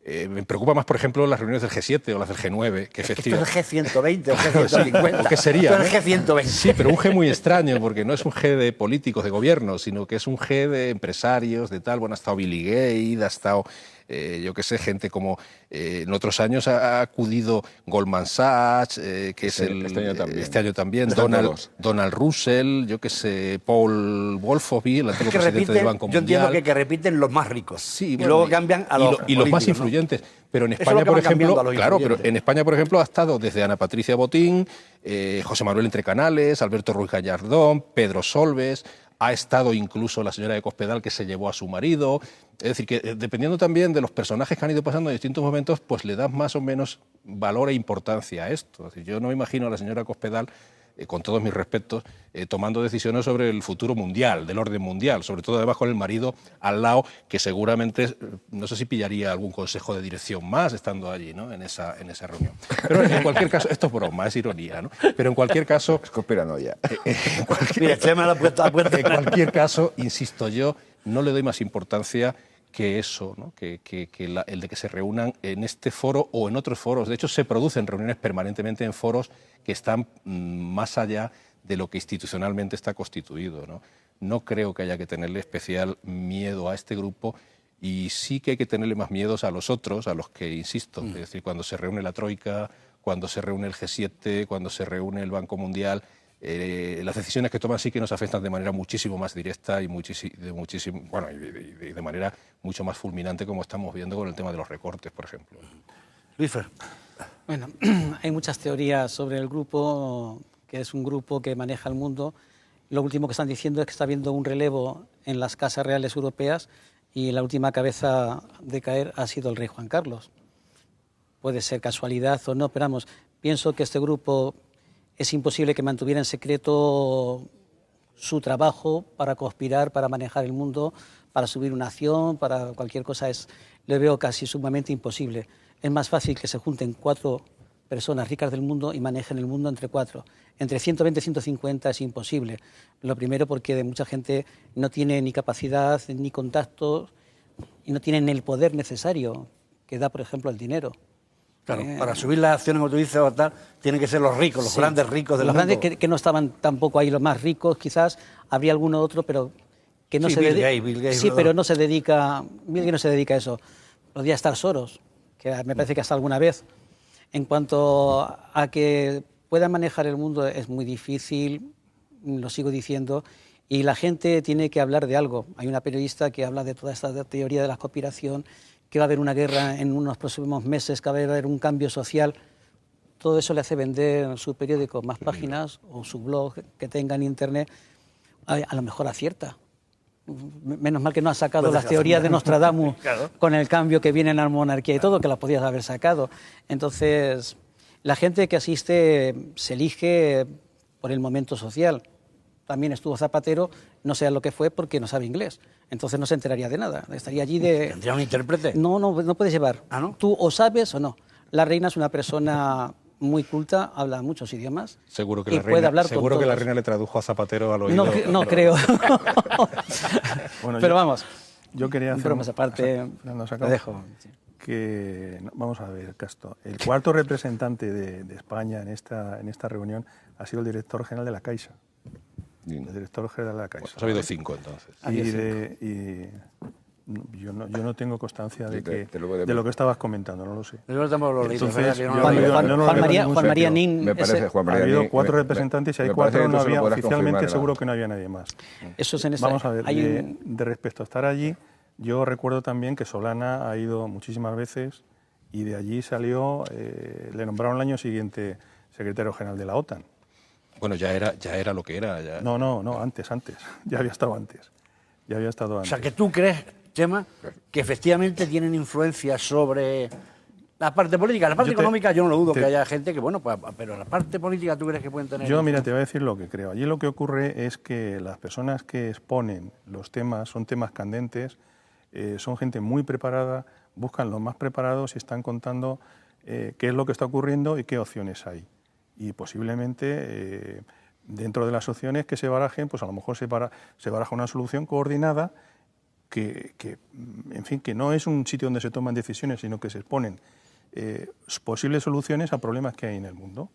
Me preocupa más, por ejemplo, las reuniones del G7 o las del G9, que efectivamente... Esto es el G120 o G150. ¿O qué sería? Esto es el G120. Sí, pero un G muy extraño, porque no es un G de políticos, de gobiernos, sino que es un G de empresarios, de tal. Bueno, ha estado Billy Gates, ha estado, yo qué sé, gente como... en otros años ha acudido Goldman Sachs, que es este año también Donald Russell, yo qué sé, Paul Wolfowitz, el antiguo presidente del Banco Mundial. Yo entiendo que repiten los más ricos. Sí, y luego cambian a los y los más influyentes. Pero en España, por ejemplo, pero en España, por ejemplo, ha estado desde Ana Patricia Botín, José Manuel Entrecanales, Alberto Ruiz Gallardón, Pedro Solbes, ha estado incluso la señora de Cospedal, que se llevó a su marido. Es decir, que dependiendo también de los personajes que han ido pasando en distintos momentos, pues le das más o menos valor e importancia a esto. Es decir, yo no me imagino a la señora Cospedal, con todos mis respetos, tomando decisiones sobre el futuro mundial, del orden mundial, sobre todo además con el marido al lado, que seguramente, no sé si pillaría algún consejo de dirección más estando allí, ¿no? en esa reunión. Pero en cualquier caso, esto es broma, es ironía, ¿no? Pero en cualquier caso... Es conspiranoia. En cualquier caso, insisto yo, no le doy más importancia que eso, ¿no? El de que se reúnan en este foro o en otros foros. De hecho, se producen reuniones permanentemente en foros que están más allá de lo que institucionalmente está constituido, ¿no? No creo que haya que tenerle especial miedo a este grupo, y sí que hay que tenerle más miedos a los otros, a los que, insisto, es decir, cuando se reúne la Troika, cuando se reúne el G7, cuando se reúne el Banco Mundial, las decisiones que toman sí que nos afectan de manera muchísimo más directa y de manera mucho más fulminante, como estamos viendo con el tema de los recortes, por ejemplo. Luisfer. Bueno, hay muchas teorías sobre el grupo, que es un grupo que maneja el mundo. Lo último que están diciendo es que está habiendo un relevo en las casas reales europeas y la última cabeza de caer ha sido el rey Juan Carlos. Puede ser casualidad o no, pero vamos, pienso que este grupo... Es imposible que mantuviera en secreto su trabajo para conspirar, para manejar el mundo, para subir una acción, para cualquier cosa. Le veo casi sumamente imposible. Es más fácil que se junten 4 personas ricas del mundo y manejen el mundo entre 4. Entre 120 y 150 es imposible. Lo primero porque mucha gente no tiene ni capacidad ni contacto y no tienen el poder necesario que da, por ejemplo, el dinero. Claro, para subir las acciones, como tú dices, o tal, tienen que ser los ricos, los grandes ricos del mundo. Los grandes que no estaban tampoco ahí, los más ricos, quizás habría alguno otro, pero que no se dedica. Bill Gates, sí, pero no se dedica. Bill Gates no se dedica a eso. Podría estar Soros, que me parece que hasta alguna vez. En cuanto a que puedan manejar el mundo, es muy difícil, lo sigo diciendo, y la gente tiene que hablar de algo. Hay una periodista que habla de toda esta teoría de la conspiración, que va a haber una guerra en unos próximos meses, que va a haber un cambio social. Todo eso le hace vender su periódico más páginas o su blog que tenga en Internet. A lo mejor acierta. Menos mal que no ha sacado las teorías de Nostradamus claro. Con el cambio que viene en la monarquía y todo, que las podías haber sacado. Entonces, la gente que asiste se elige por el momento social. también estuvo Zapatero, no sé lo que fue porque no sabe inglés. Entonces no se enteraría de nada. Estaría allí de... ¿Tendría un intérprete? No puedes llevar. ¿Ah, no? Tú o sabes o no. La reina es una persona muy culta, habla muchos idiomas. Seguro que y la puede reina, hablar seguro con que la todos. reina le tradujo a Zapatero al oído. No creo. Bueno, Pero vamos, Yo quería hacer... bromas aparte, Fernando, ¿se te acabó? dejo. Que, vamos a ver, Casto, el cuarto representante de España en esta reunión ha sido el director general de la Caixa. El director general de la Caixa. Pues ha habido 5 entonces. Yo no tengo constancia de, Te lo voy a de lo que estabas comentando, no lo sé. Yo tampoco lo leí, Entonces, ¿verdad? Que yo no yo- lo leí. yo- no Juan le María, veo Juan ningún María sentido. Nin, Me parece, ese- Juan Ha María habido Nin, 4 me- representantes y hay me 4 parece que no tú se lo había. podrás Oficialmente confirmar, seguro ¿no? que no había nadie más. eso es en esta- Vamos a ver, hay de respecto a estar allí, yo recuerdo también que Solana ha ido muchísimas veces y de allí salió, le nombraron el año siguiente secretario general de la OTAN. Bueno, ya era lo que era. Ya. No, antes. Ya había estado antes. O sea, que tú crees, Chema, que efectivamente tienen influencia sobre la parte política. La parte Yo te- económica yo no lo dudo te- que haya gente que, bueno, pues, pero la parte política tú crees que pueden tener... Yo, mira, te voy a decir lo que creo. Allí lo que ocurre es que las personas que exponen los temas son temas candentes, son gente muy preparada, buscan los más preparados y están contando qué es lo que está ocurriendo y qué opciones hay. Y posiblemente dentro de las opciones que se barajen, pues a lo mejor se baraja una solución coordinada que, en fin, que no es un sitio donde se toman decisiones, sino que se exponen posibles soluciones a problemas que hay en el mundo.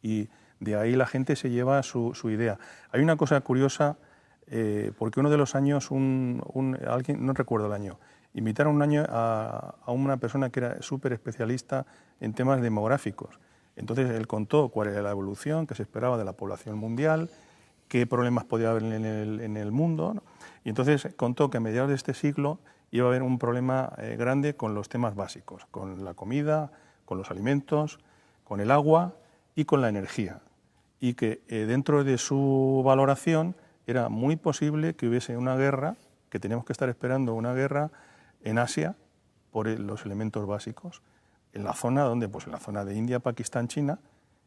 Y de ahí la gente se lleva su idea. Hay una cosa curiosa, porque uno de los años, alguien, no recuerdo el año, invitaron un año a una persona que era súper especialista en temas demográficos. Entonces él contó cuál era la evolución que se esperaba de la población mundial, qué problemas podía haber en el mundo, ¿no? Y entonces contó que a mediados de este siglo iba a haber un problema grande con los temas básicos, con la comida, con los alimentos, con el agua y con la energía. Y que dentro de su valoración era muy posible que hubiese una guerra, que teníamos que estar esperando una guerra en Asia por los elementos básicos, en la zona donde, pues en la zona de India, Pakistán, China,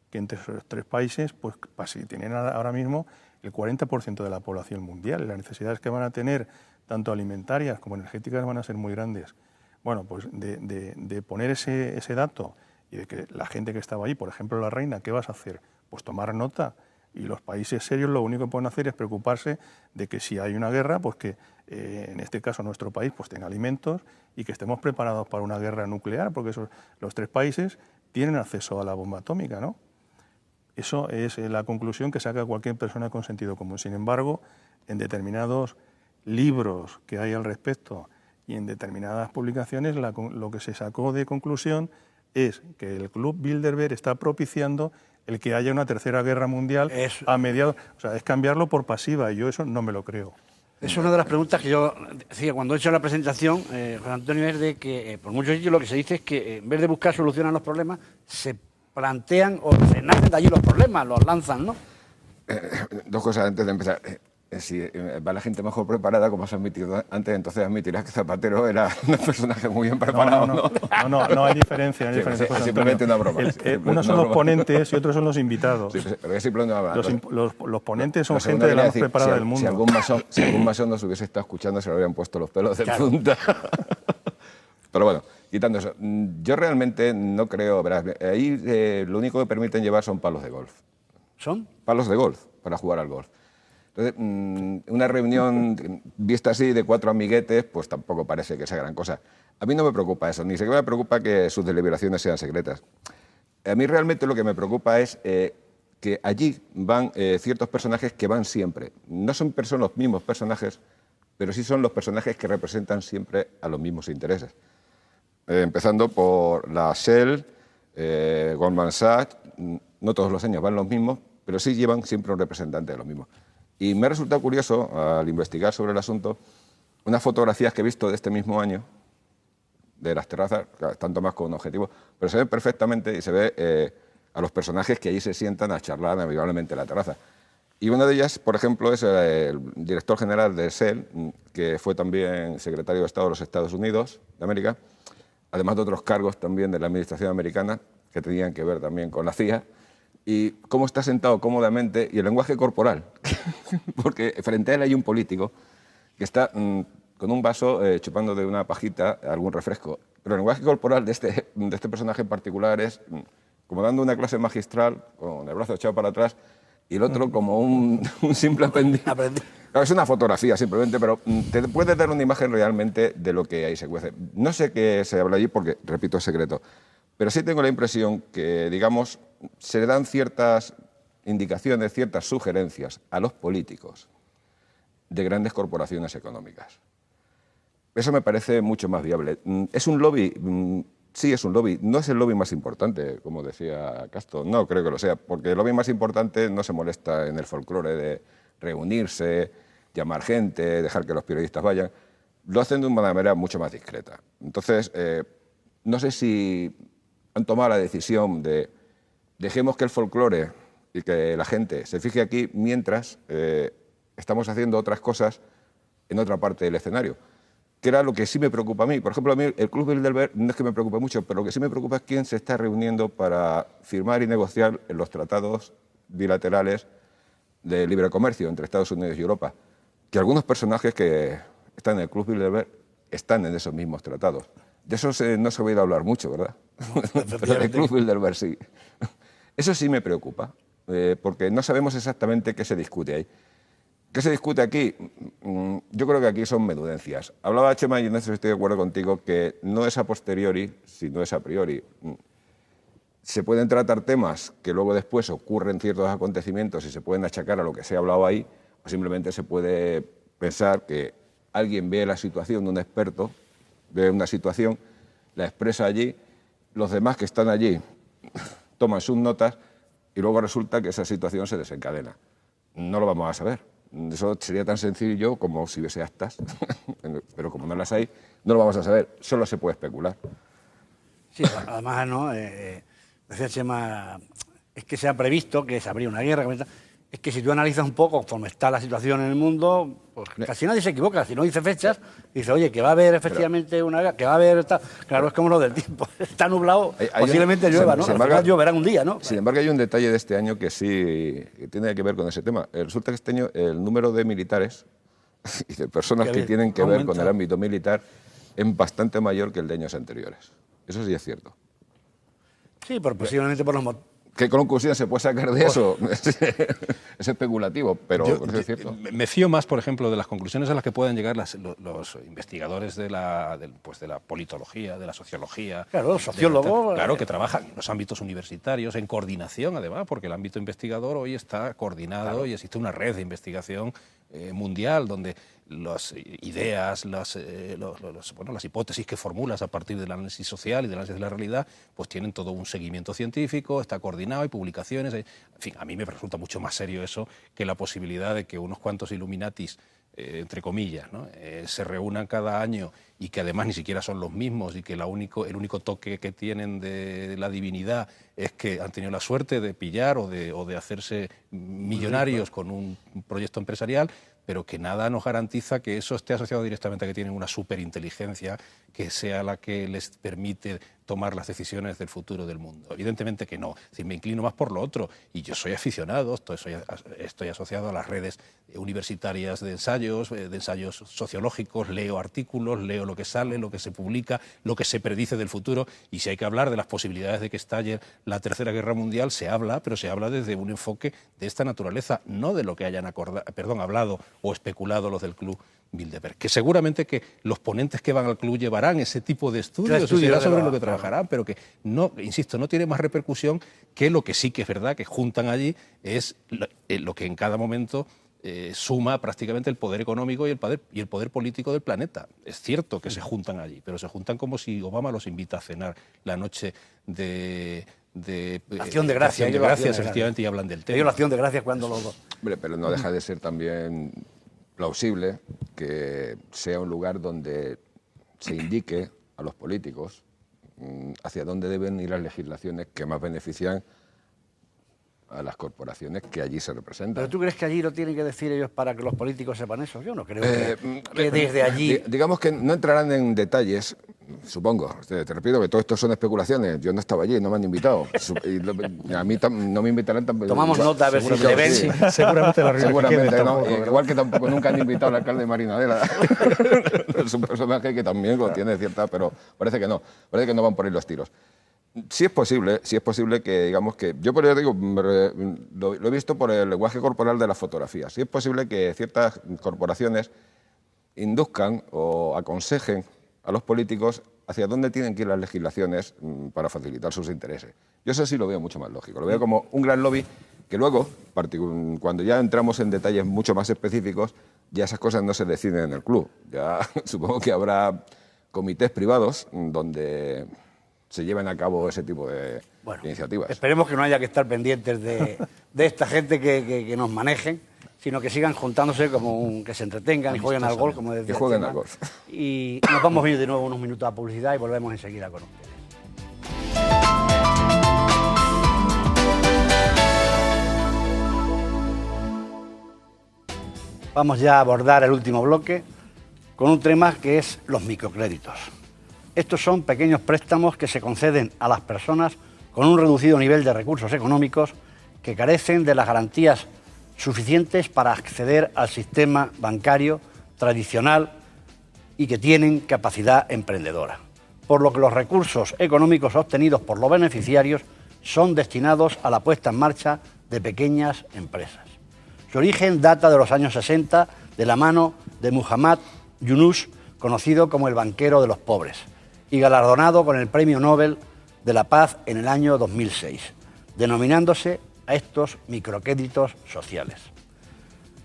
que entre esos 3 países pues tienen ahora mismo el 40% de la población mundial. Las necesidades que van a tener, tanto alimentarias como energéticas, van a ser muy grandes. Bueno, pues de poner ese dato y de que la gente que estaba allí, por ejemplo la reina, ¿qué vas a hacer? Pues tomar nota. Y los países serios lo único que pueden hacer es preocuparse de que si hay una guerra, pues que en este caso nuestro país pues tenga alimentos y que estemos preparados para una guerra nuclear, porque los 3 países tienen acceso a la bomba atómica, ¿no? Eso es la conclusión que saca cualquier persona con sentido común. Sin embargo, en determinados libros que hay al respecto y en determinadas publicaciones, lo que se sacó de conclusión es que el Club Bilderberg está propiciando el que haya una tercera guerra mundial a mediados. O sea, es cambiarlo por pasiva, y yo eso no me lo creo. Es una de las preguntas que yo decía cuando he hecho la presentación, Juan Antonio, es de que por muchos sitios lo que se dice es que en vez de buscar soluciones a los problemas, se plantean o se nacen de allí los problemas, los lanzan, ¿no? 2 cosas antes de empezar. Si va la gente mejor preparada, como has admitido antes, entonces admitirás que Zapatero era un personaje muy bien preparado, ¿no? No hay diferencia. No hay Sí, diferencia, es José simplemente Antonio. una broma. Unos son los ponentes y otros son los invitados. Sí, pero es simplemente una broma. Los ponentes son Lo segundo gente de la quería más decir, preparada del Si mundo. algún masón nos hubiese estado escuchando, se le habrían puesto los pelos de punta. Pero bueno, quitando eso, yo realmente no creo. Verás, ahí lo único que permiten llevar son palos de golf. ¿Son? Palos de golf, para jugar al golf. Entonces, una reunión vista así de 4 amiguetes, pues tampoco parece que sea gran cosa. A mí no me preocupa eso, ni siquiera me preocupa que sus deliberaciones sean secretas. A mí realmente lo que me preocupa es que allí van ciertos personajes que van siempre. No son los mismos personajes, pero sí son los personajes que representan siempre a los mismos intereses. Empezando por la Shell, Goldman Sachs, no todos los años van los mismos, pero sí llevan siempre un representante de los mismos. Y me ha resultado curioso, al investigar sobre el asunto, unas fotografías que he visto de este mismo año, de las terrazas, están tomadas con un objetivo, pero se ve perfectamente y se ve a los personajes que allí se sientan a charlar amigablemente en la terraza. Y una de ellas, por ejemplo, es el director general de Shell, que fue también secretario de Estado de los Estados Unidos de América, además de otros cargos también de la administración americana, que tenían que ver también con la CIA. y cómo está sentado cómodamente y el lenguaje corporal. Porque frente a él hay un político que está con un vaso chupando de una pajita algún refresco. Pero el lenguaje corporal de este personaje en particular es como dando una clase magistral, con el brazo echado para atrás, y el otro como un simple aprendiz. Claro, es una fotografía simplemente, pero te puede dar una imagen realmente de lo que ahí se cuece. No sé qué se habla allí porque, repito, es secreto. Pero sí tengo la impresión que, digamos, se le dan ciertas indicaciones, ciertas sugerencias a los políticos de grandes corporaciones económicas. Eso me parece mucho más viable. ¿Es un lobby? Sí, es un lobby. No es el lobby más importante, como decía Castro. No creo que lo sea, porque el lobby más importante no se molesta en el folclore de reunirse, llamar gente, dejar que los periodistas vayan. Lo hacen de una manera mucho más discreta. Entonces, no sé si han tomado la decisión de dejemos que el folclore y que la gente se fije aquí mientras estamos haciendo otras cosas en otra parte del escenario, que era lo que sí me preocupa a mí. Por ejemplo, a mí el Club Bilderberg no es que me preocupe mucho, pero lo que sí me preocupa es quién se está reuniendo para firmar y negociar en los tratados bilaterales de libre comercio entre Estados Unidos y Europa, que algunos personajes que están en el Club Bilderberg están en esos mismos tratados. De eso no se ha oído hablar mucho, ¿verdad? Pero en el Club Bilderberg sí. Eso sí me preocupa, porque no sabemos exactamente qué se discute ahí. ¿Qué se discute aquí? Yo creo que aquí son menudencias. Hablaba Chema, y en eso estoy de acuerdo contigo, que no es a posteriori, sino es a priori. Se pueden tratar temas que luego después ocurren ciertos acontecimientos y se pueden achacar a lo que se ha hablado ahí, o simplemente se puede pensar que alguien ve la situación de un experto, ve una situación, la expresa allí, los demás que están allí toman sus notas y luego resulta que esa situación se desencadena. No lo vamos a saber. Eso sería tan sencillo como si hubiese actas, pero como no las hay, no lo vamos a saber, solo se puede especular. Sí, además, ¿no? Decía Chema, es que se ha previsto que se habría una guerra. Es que si tú analizas un poco cómo está la situación en el mundo, pues casi nadie se equivoca. Si no dice fechas, dice, oye, que va a haber efectivamente una guerra, que va a haber... Claro, es como lo del tiempo. Está nublado, posiblemente llueva, ¿no? Al final lloverá un día, ¿no? Sin embargo, hay un detalle de este año que sí tiene que ver con ese tema. Resulta que este año el número de militares y de personas que tienen que ver con el ámbito militar es bastante mayor que el de años anteriores. Eso sí es cierto. Sí, posiblemente por los motivos. ¿Qué conclusión se puede sacar de eso? Es especulativo, pero es cierto. Me fío más, por ejemplo, de las conclusiones a las que pueden llegar los investigadores de la politología, de la sociología. Claro, los sociólogos. Claro, que trabajan en los ámbitos universitarios, en coordinación, además, porque el ámbito investigador hoy está coordinado y existe una red de investigación mundial donde las ideas, las hipótesis que formulas a partir del análisis social y del análisis de la realidad, pues tienen todo un seguimiento científico, está coordinado, hay publicaciones. En fin, a mí me resulta mucho más serio eso que la posibilidad de que unos cuantos Illuminatis, entre comillas, ¿no? Se reúnan cada año y que además ni siquiera son los mismos y que el único toque que tienen de la divinidad es que han tenido la suerte de pillar o de hacerse millonarios con un proyecto empresarial, pero que nada nos garantiza que eso esté asociado directamente a que tienen una superinteligencia que sea la que les permite tomar las decisiones del futuro del mundo. Evidentemente que no. Es decir, me inclino más por lo otro. Y yo soy aficionado, estoy asociado a las redes universitarias de ensayos sociológicos, leo artículos, leo lo que sale, lo que se publica, lo que se predice del futuro. Y si hay que hablar de las posibilidades de que estalle la Tercera Guerra Mundial, se habla, pero se habla desde un enfoque de esta naturaleza, no de lo que hayan hablado o especulado los del Club Bilderberg, que seguramente que los ponentes que van al club llevarán ese tipo de estudios y será sobre lo que trabajarán, pero que no, insisto, no tiene más repercusión que lo que sí que es verdad que juntan allí es lo que en cada momento suma prácticamente el poder económico y el poder político del planeta. Es cierto que se juntan allí, pero se juntan como si Obama los invita a cenar la noche de Acción de Gracias, efectivamente, y hablan del tema. La Acción de Gracias cuando los dos. Hombre, pero no deja de ser también plausible que sea un lugar donde se indique a los políticos hacia dónde deben ir las legislaciones que más benefician a las corporaciones que allí se representan. ¿Pero tú crees que allí lo tienen que decir ellos para que los políticos sepan eso? Yo no creo que desde allí... Digamos que no entrarán en detalles, Supongo. Te repito que todo esto son especulaciones. Yo no estaba allí, no me han invitado. A mí no me invitarán tampoco. Tomamos nota a ver si se ven. Sí. Seguramente la reunión Seguramente, ¿no? Igual que tampoco nunca han invitado al alcalde de Marinadela. Es un personaje que también lo tiene cierta, pero parece que no. Parece que no van por ahí los tiros. Sí es posible que, digamos que... Yo por ello digo, lo he visto por el lenguaje corporal de las fotografías. Sí es posible que ciertas corporaciones induzcan o aconsejen a los políticos hacia dónde tienen que ir las legislaciones para facilitar sus intereses. Yo eso sí lo veo mucho más lógico. Lo veo como un gran lobby que luego, cuando ya entramos en detalles mucho más específicos, ya esas cosas no se deciden en el club. Ya supongo que habrá comités privados donde se lleven a cabo ese tipo de iniciativas. Esperemos que no haya que estar pendientes de esta gente que nos manejen, sino que sigan juntándose como que se entretengan y jueguen al golf, como decía. Que jueguen al golf. Y nos vamos a ir de nuevo unos minutos a publicidad y volvemos enseguida con ustedes. Vamos ya a abordar el último bloque con un tema que es los microcréditos. Estos son pequeños préstamos que se conceden a las personas con un reducido nivel de recursos económicos que carecen de las garantías suficientes para acceder al sistema bancario tradicional y que tienen capacidad emprendedora, por lo que los recursos económicos obtenidos por los beneficiarios son destinados a la puesta en marcha de pequeñas empresas. Su origen data de los años 60 de la mano de Muhammad Yunus, conocido como el banquero de los pobres, y galardonado con el Premio Nobel de la Paz en el año 2006, denominándose a estos microcréditos sociales.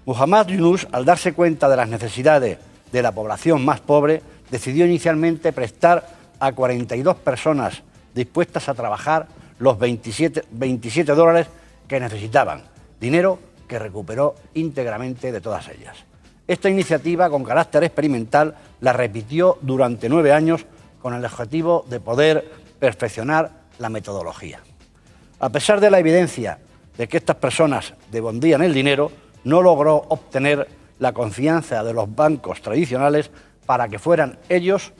Muhammad Yunus, al darse cuenta de las necesidades de la población más pobre, decidió inicialmente prestar a 42 personas dispuestas a trabajar los 27 dólares que necesitaban, dinero que recuperó íntegramente de todas ellas. Esta iniciativa, con carácter experimental, la repitió durante 9 años con el objetivo de poder perfeccionar la metodología. A pesar de la evidencia de que estas personas devolvían el dinero, no logró obtener la confianza de los bancos tradicionales para que fueran ellos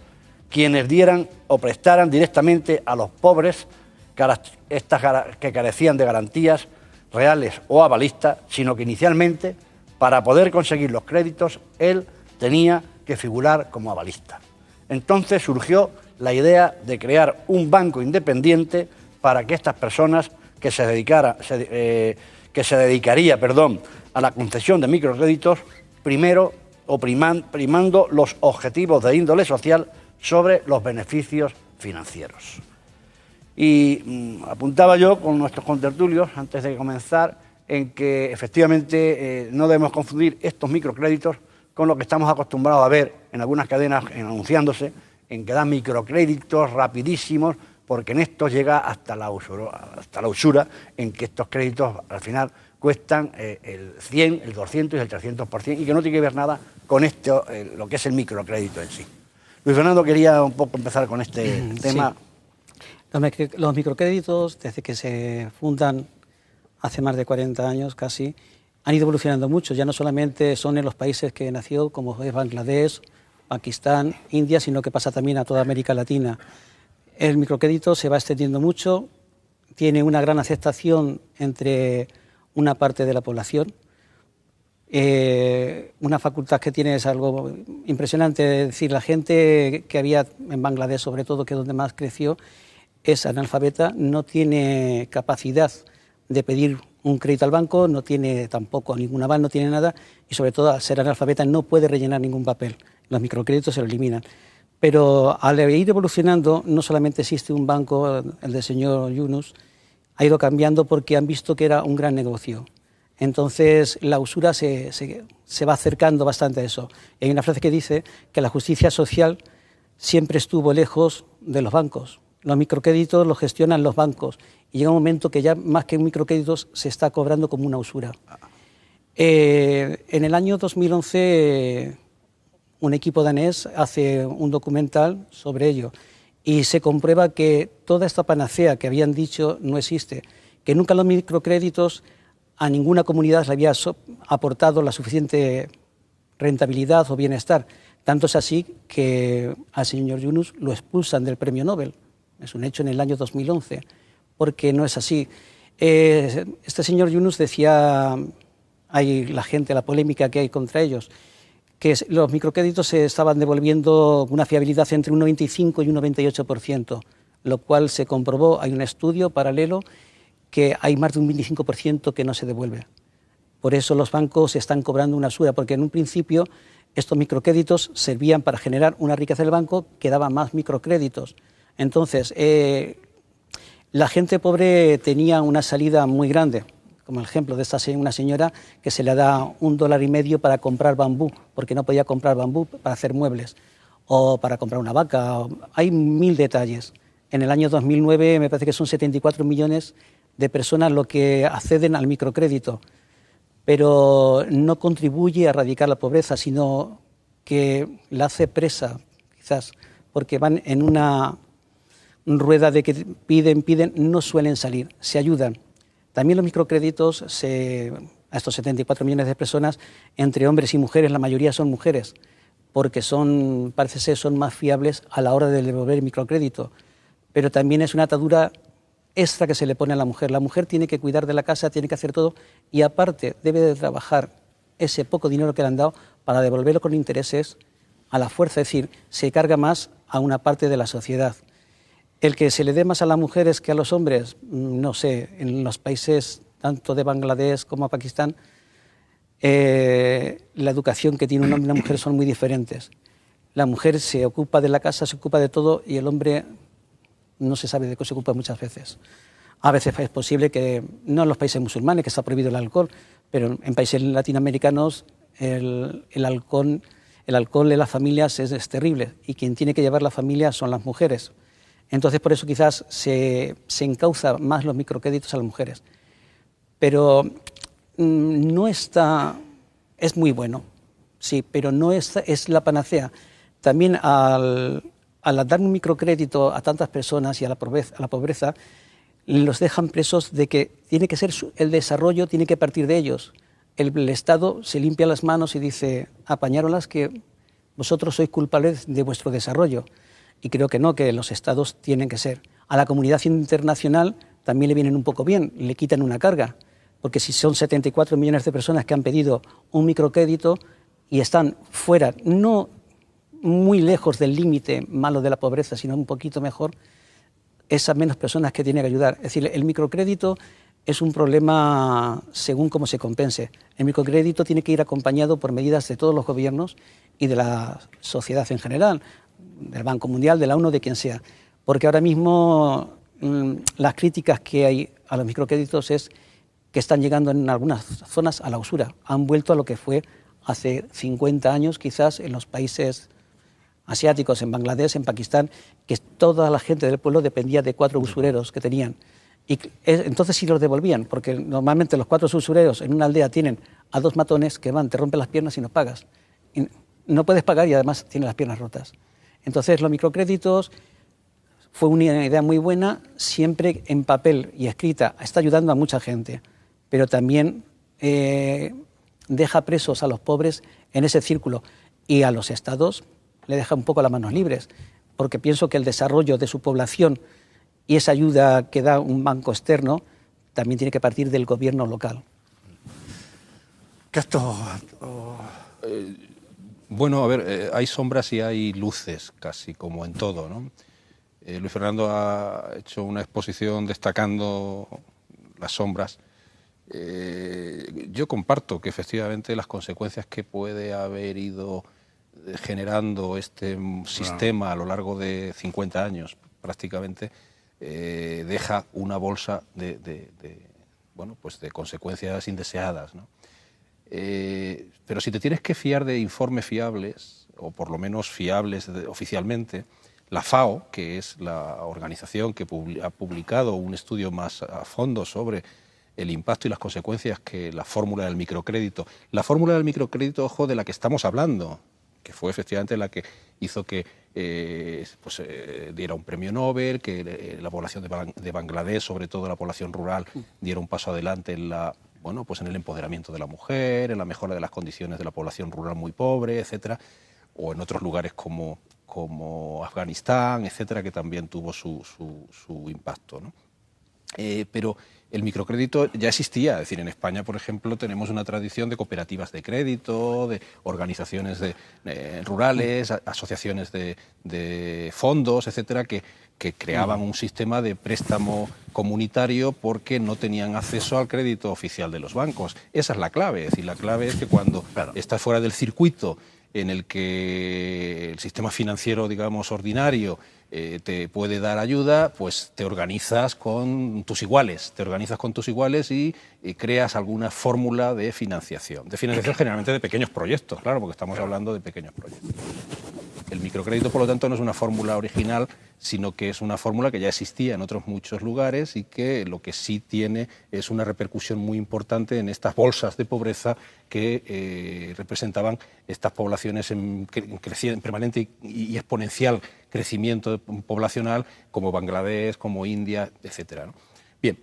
quienes dieran o prestaran directamente a los pobres que carecían de garantías reales o avalistas, sino que inicialmente, para poder conseguir los créditos, él tenía que figurar como avalista. Entonces surgió la idea de crear un banco independiente para que estas personas que se dedicaría a la concesión de microcréditos, primando los objetivos de índole social sobre los beneficios financieros. Y apuntaba yo con nuestros contertulios, antes de comenzar, en que efectivamente no debemos confundir estos microcréditos con lo que estamos acostumbrados a ver en algunas cadenas anunciándose, en que dan microcréditos rapidísimos, porque en estos llega hasta la usura, en que estos créditos al final cuestan el 100, el 200 y el 300%, y que no tiene que ver nada con esto, lo que es el microcrédito en sí. Luis Fernando quería un poco empezar con este tema. Sí. Los microcréditos, desde que se fundan hace más de 40 años casi, han ido evolucionando mucho. Ya no solamente son en los países que nació, como es Bangladesh, Pakistán, India, sino que pasa también a toda América Latina. El microcrédito se va extendiendo mucho, tiene una gran aceptación entre una parte de la población. Una facultad que tiene es algo impresionante, es decir, la gente que había en Bangladesh, sobre todo, que es donde más creció, es analfabeta, no tiene capacidad de pedir un crédito al banco, no tiene tampoco ningún aval, no tiene nada, y sobre todo, al ser analfabeta, no puede rellenar ningún papel. Los microcréditos se lo eliminan. Pero al ir evolucionando, no solamente existe un banco, el del señor Yunus, ha ido cambiando porque han visto que era un gran negocio. Entonces, la usura se va acercando bastante a eso. Hay una frase que dice que la justicia social siempre estuvo lejos de los bancos. Los microcréditos los gestionan los bancos y llega un momento que ya más que microcréditos se está cobrando como una usura. En el año 2011 un equipo danés hace un documental sobre ello y se comprueba que toda esta panacea que habían dicho no existe, que nunca los microcréditos a ninguna comunidad le había aportado la suficiente rentabilidad o bienestar, Tanto es así que al señor Yunus lo expulsan del premio Nobel. Es un hecho en el año 2011, porque no es así. Este señor Yunus decía, hay la gente, la polémica que hay contra ellos, que los microcréditos se estaban devolviendo una fiabilidad entre un 95 y un 98%, lo cual se comprobó. Hay un estudio paralelo que hay más de un 25% que no se devuelve. Por eso los bancos están cobrando una usura, porque en un principio estos microcréditos servían para generar una riqueza del banco que daba más microcréditos. Entonces, la gente pobre tenía una salida muy grande, como el ejemplo de una señora que se le da $1,50 para comprar bambú, porque no podía comprar bambú para hacer muebles, o para comprar una vaca. Hay 1000 detalles. En el año 2009 me parece que son 74 millones de personas lo que acceden al microcrédito, pero no contribuye a erradicar la pobreza, sino que la hace presa, quizás, porque van en una rueda de que piden, no suelen salir, se ayudan. También los microcréditos, a estos 74 millones de personas, entre hombres y mujeres, la mayoría son mujeres, porque parece ser, son más fiables a la hora de devolver el microcrédito. Pero también es una atadura extra que se le pone a la mujer. La mujer tiene que cuidar de la casa, tiene que hacer todo, y aparte debe de trabajar ese poco dinero que le han dado para devolverlo con intereses a la fuerza, es decir, se carga más a una parte de la sociedad. El que se le dé más a las mujeres que a los hombres, no sé, en los países tanto de Bangladesh como a Pakistán, la educación que tiene un hombre y una mujer son muy diferentes. La mujer se ocupa de la casa, se ocupa de todo, y el hombre no se sabe de qué se ocupa muchas veces. A veces es posible que, no en los países musulmanes, que está prohibido el alcohol, pero en países latinoamericanos el alcohol en las familias es terrible, y quien tiene que llevar la familia son las mujeres. Entonces, por eso quizás se encauza más los microcréditos a las mujeres. Pero no está... Es muy bueno, sí, pero no es la panacea. También al dar un microcrédito a tantas personas y a la pobreza, los dejan presos de que tiene que ser el desarrollo, tiene que partir de ellos. El Estado se limpia las manos y dice, apañáronlas que vosotros sois culpables de vuestro desarrollo. Y creo que no, que los estados tienen que ser. A la comunidad internacional también le vienen un poco bien, le quitan una carga, porque si son 74 millones de personas que han pedido un microcrédito y están fuera, no muy lejos del límite malo de la pobreza, sino un poquito mejor, esas menos personas que tiene que ayudar. Es decir, el microcrédito es un problema según cómo se compense. El microcrédito tiene que ir acompañado por medidas de todos los gobiernos y de la sociedad en general, del Banco Mundial, de la ONU, de quien sea. Porque ahora mismo las críticas que hay a los microcréditos es que están llegando en algunas zonas a la usura. Han vuelto a lo que fue hace 50 años, quizás, en los países asiáticos, en Bangladesh, en Pakistán, que toda la gente del pueblo dependía de 4 usureros que tenían. Y entonces sí los devolvían, porque normalmente los 4 usureros en una aldea tienen a 2 matones que van, te rompen las piernas y no pagas. Y no puedes pagar y además tienes las piernas rotas. Entonces los microcréditos fue una idea muy buena, siempre en papel y escrita, está ayudando a mucha gente, pero también deja presos a los pobres en ese círculo, y a los estados le deja un poco las manos libres, porque pienso que el desarrollo de su población y esa ayuda que da un banco externo también tiene que partir del gobierno local. Bueno, a ver, hay sombras y hay luces, casi como en todo, ¿no? Luis Fernando ha hecho una exposición destacando las sombras. Yo comparto que efectivamente las consecuencias que puede haber ido generando este sistema a lo largo de 50 años prácticamente deja una bolsa de consecuencias indeseadas, ¿no? Pero si te tienes que fiar de informes fiables, o por lo menos fiables oficialmente, la FAO, que es la organización que ha publicado un estudio más a fondo sobre el impacto y las consecuencias que la fórmula del microcrédito, ojo, de la que estamos hablando, que fue efectivamente la que hizo que diera un premio Nobel, que la población de Bangladesh, sobre todo la población rural, diera un paso adelante en en el empoderamiento de la mujer, en la mejora de las condiciones de la población rural muy pobre, etcétera. o en otros lugares como Afganistán, etcétera, que también tuvo su impacto, ¿no? Pero el microcrédito ya existía, es decir, en España, por ejemplo, tenemos una tradición de cooperativas de crédito, de organizaciones rurales, asociaciones de fondos, etcétera, que creaban un sistema de préstamo comunitario porque no tenían acceso al crédito oficial de los bancos. Esa es la clave, es decir, la clave es que cuando estás fuera del circuito en el que el sistema financiero, digamos, ordinario te puede dar ayuda, pues te organizas con tus iguales, y creas alguna fórmula de financiación. De financiación generalmente de pequeños proyectos, claro, porque estamos hablando de pequeños proyectos. El microcrédito, por lo tanto, no es una fórmula original, sino que es una fórmula que ya existía en otros muchos lugares y que lo que sí tiene es una repercusión muy importante en estas bolsas de pobreza que representaban estas poblaciones en permanente y exponencial crecimiento poblacional, como Bangladesh, como India, etcétera, ¿no? Bien,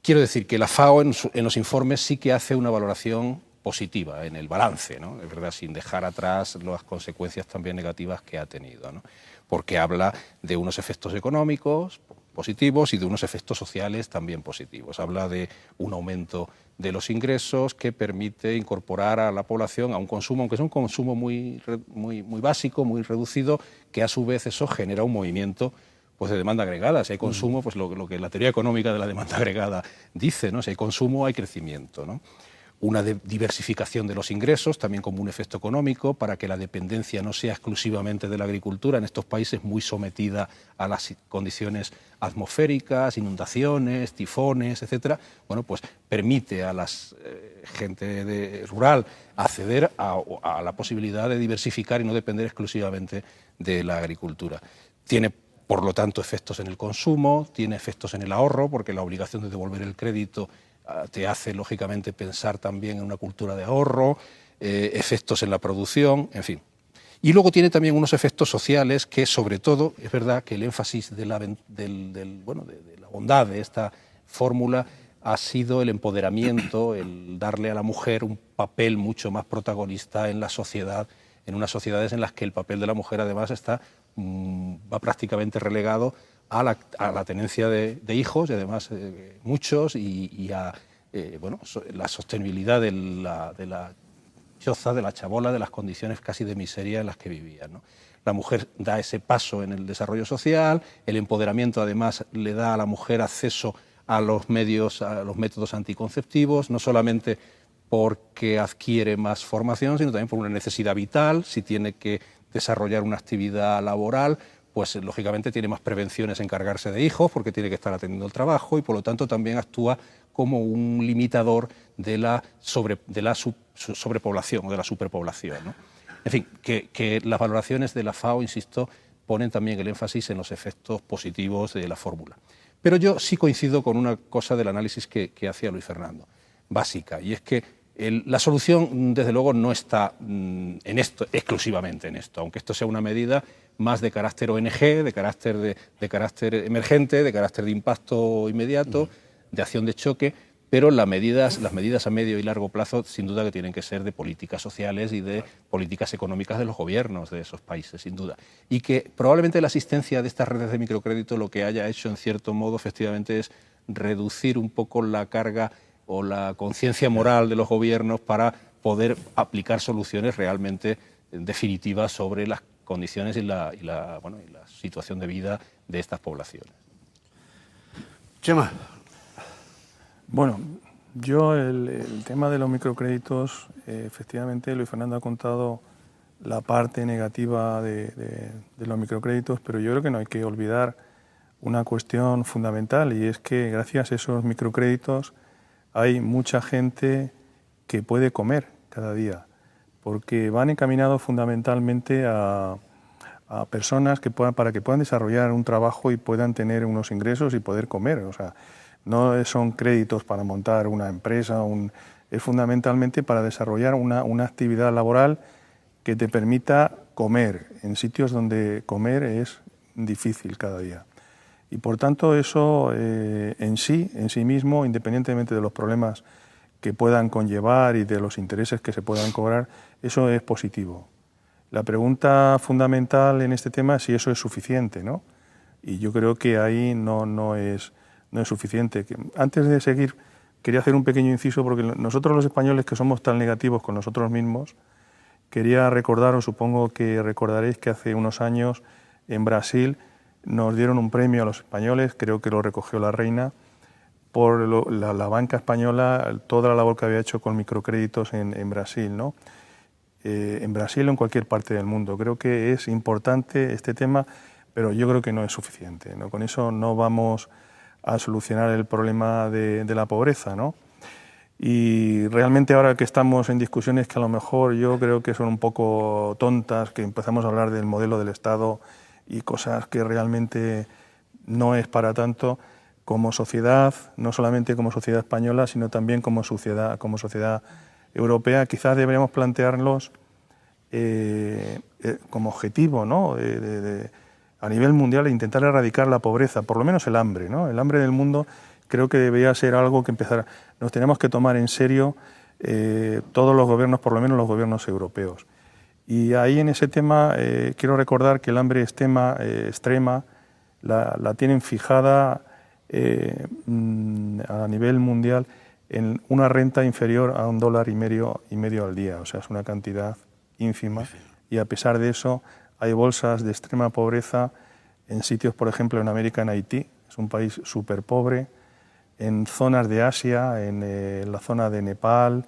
quiero decir que la FAO en los informes sí que hace una valoración positiva en el balance, ¿no? Es verdad, sin dejar atrás las consecuencias también negativas que ha tenido, ¿no? Porque habla de unos efectos económicos positivos y de unos efectos sociales también positivos. Habla de un aumento de los ingresos que permite incorporar a la población a un consumo, aunque es un consumo muy básico, muy reducido, que a su vez eso genera un movimiento pues de demanda agregada. Si hay consumo, pues lo que la teoría económica de la demanda agregada dice, ¿no? Si hay consumo, hay crecimiento, ¿no? Una diversificación de los ingresos, también como un efecto económico, para que la dependencia no sea exclusivamente de la agricultura, en estos países muy sometida a las condiciones atmosféricas, inundaciones, tifones, etcétera. Bueno, pues permite a la gente rural acceder a la posibilidad de diversificar y no depender exclusivamente de la agricultura. Tiene, por lo tanto, efectos en el consumo, tiene efectos en el ahorro, porque la obligación de devolver el crédito te hace, lógicamente, pensar también en una cultura de ahorro, efectos en la producción, en fin. Y luego tiene también unos efectos sociales que, sobre todo, es verdad que el énfasis de la bondad de esta fórmula ha sido el empoderamiento, el darle a la mujer un papel mucho más protagonista en la sociedad, en unas sociedades en las que el papel de la mujer, además, va prácticamente relegado a la tenencia de hijos, y además muchos, y a la sostenibilidad de la choza, de la chabola, de las condiciones casi de miseria en las que vivían, ¿no? La mujer da ese paso en el desarrollo social, el empoderamiento además le da a la mujer acceso a los métodos anticonceptivos, no solamente porque adquiere más formación, sino también por una necesidad vital. Si tiene que desarrollar una actividad laboral, pues lógicamente tiene más prevenciones en encargarse de hijos porque tiene que estar atendiendo el trabajo y por lo tanto también actúa como un limitador de la sobrepoblación o de la superpoblación, ¿no? En fin, que las valoraciones de la FAO, insisto, ponen también el énfasis en los efectos positivos de la fórmula. Pero yo sí coincido con una cosa del análisis que hacía Luis Fernando, básica, y es que la solución, desde luego, no está exclusivamente en esto, aunque esto sea una medida más de carácter ONG, de carácter emergente, de carácter de impacto inmediato, de acción de choque, pero las medidas a medio y largo plazo sin duda que tienen que ser de políticas sociales y de políticas económicas de los gobiernos de esos países, sin duda. Y que probablemente la asistencia de estas redes de microcrédito lo que haya hecho, en cierto modo, efectivamente, es reducir un poco la carga o la conciencia moral de los gobiernos para poder aplicar soluciones realmente definitivas sobre las condiciones y la situación de vida de estas poblaciones. Chema. Bueno, yo el tema de los microcréditos, efectivamente Luis Fernando ha contado la parte negativa de los microcréditos, pero yo creo que no hay que olvidar una cuestión fundamental, y es que gracias a esos microcréditos hay mucha gente que puede comer cada día, porque van encaminados fundamentalmente a personas para que puedan desarrollar un trabajo y puedan tener unos ingresos y poder comer. O sea, no son créditos para montar una empresa, es fundamentalmente para desarrollar una actividad laboral que te permita comer en sitios donde comer es difícil cada día. Y por tanto eso en sí mismo, independientemente de los problemas que puedan conllevar y de los intereses que se puedan cobrar, eso es positivo. La pregunta fundamental en este tema es si eso es suficiente, ¿no? Y yo creo que ahí no es suficiente. Antes de seguir, quería hacer un pequeño inciso, porque nosotros los españoles, que somos tan negativos con nosotros mismos, quería recordaros, supongo que recordaréis que hace unos años en Brasil nos dieron un premio a los españoles, creo que lo recogió la reina, por la banca española, toda la labor que había hecho con microcréditos en Brasil, ¿no? En Brasil o en cualquier parte del mundo. Creo que es importante este tema, pero yo creo que no es suficiente, ¿no? Con eso no vamos a solucionar el problema de la pobreza, ¿no? Y realmente ahora que estamos en discusiones que a lo mejor yo creo que son un poco tontas, que empezamos a hablar del modelo del Estado y cosas que realmente no es para tanto, como sociedad, no solamente como sociedad española, sino también como sociedad europea, quizás deberíamos plantearlos como objetivo, ¿no? A nivel mundial, intentar erradicar la pobreza, por lo menos el hambre, ¿no? El hambre del mundo creo que debería ser algo que nos tenemos que tomar en serio todos los gobiernos, por lo menos los gobiernos europeos. Y ahí en ese tema quiero recordar que el hambre extrema la tienen fijada a nivel mundial en una renta inferior a $1,50 al día, o sea, es una cantidad ínfima, y a pesar de eso hay bolsas de extrema pobreza en sitios, por ejemplo, en América, en Haití, es un país súper pobre, en zonas de Asia, en la zona de Nepal,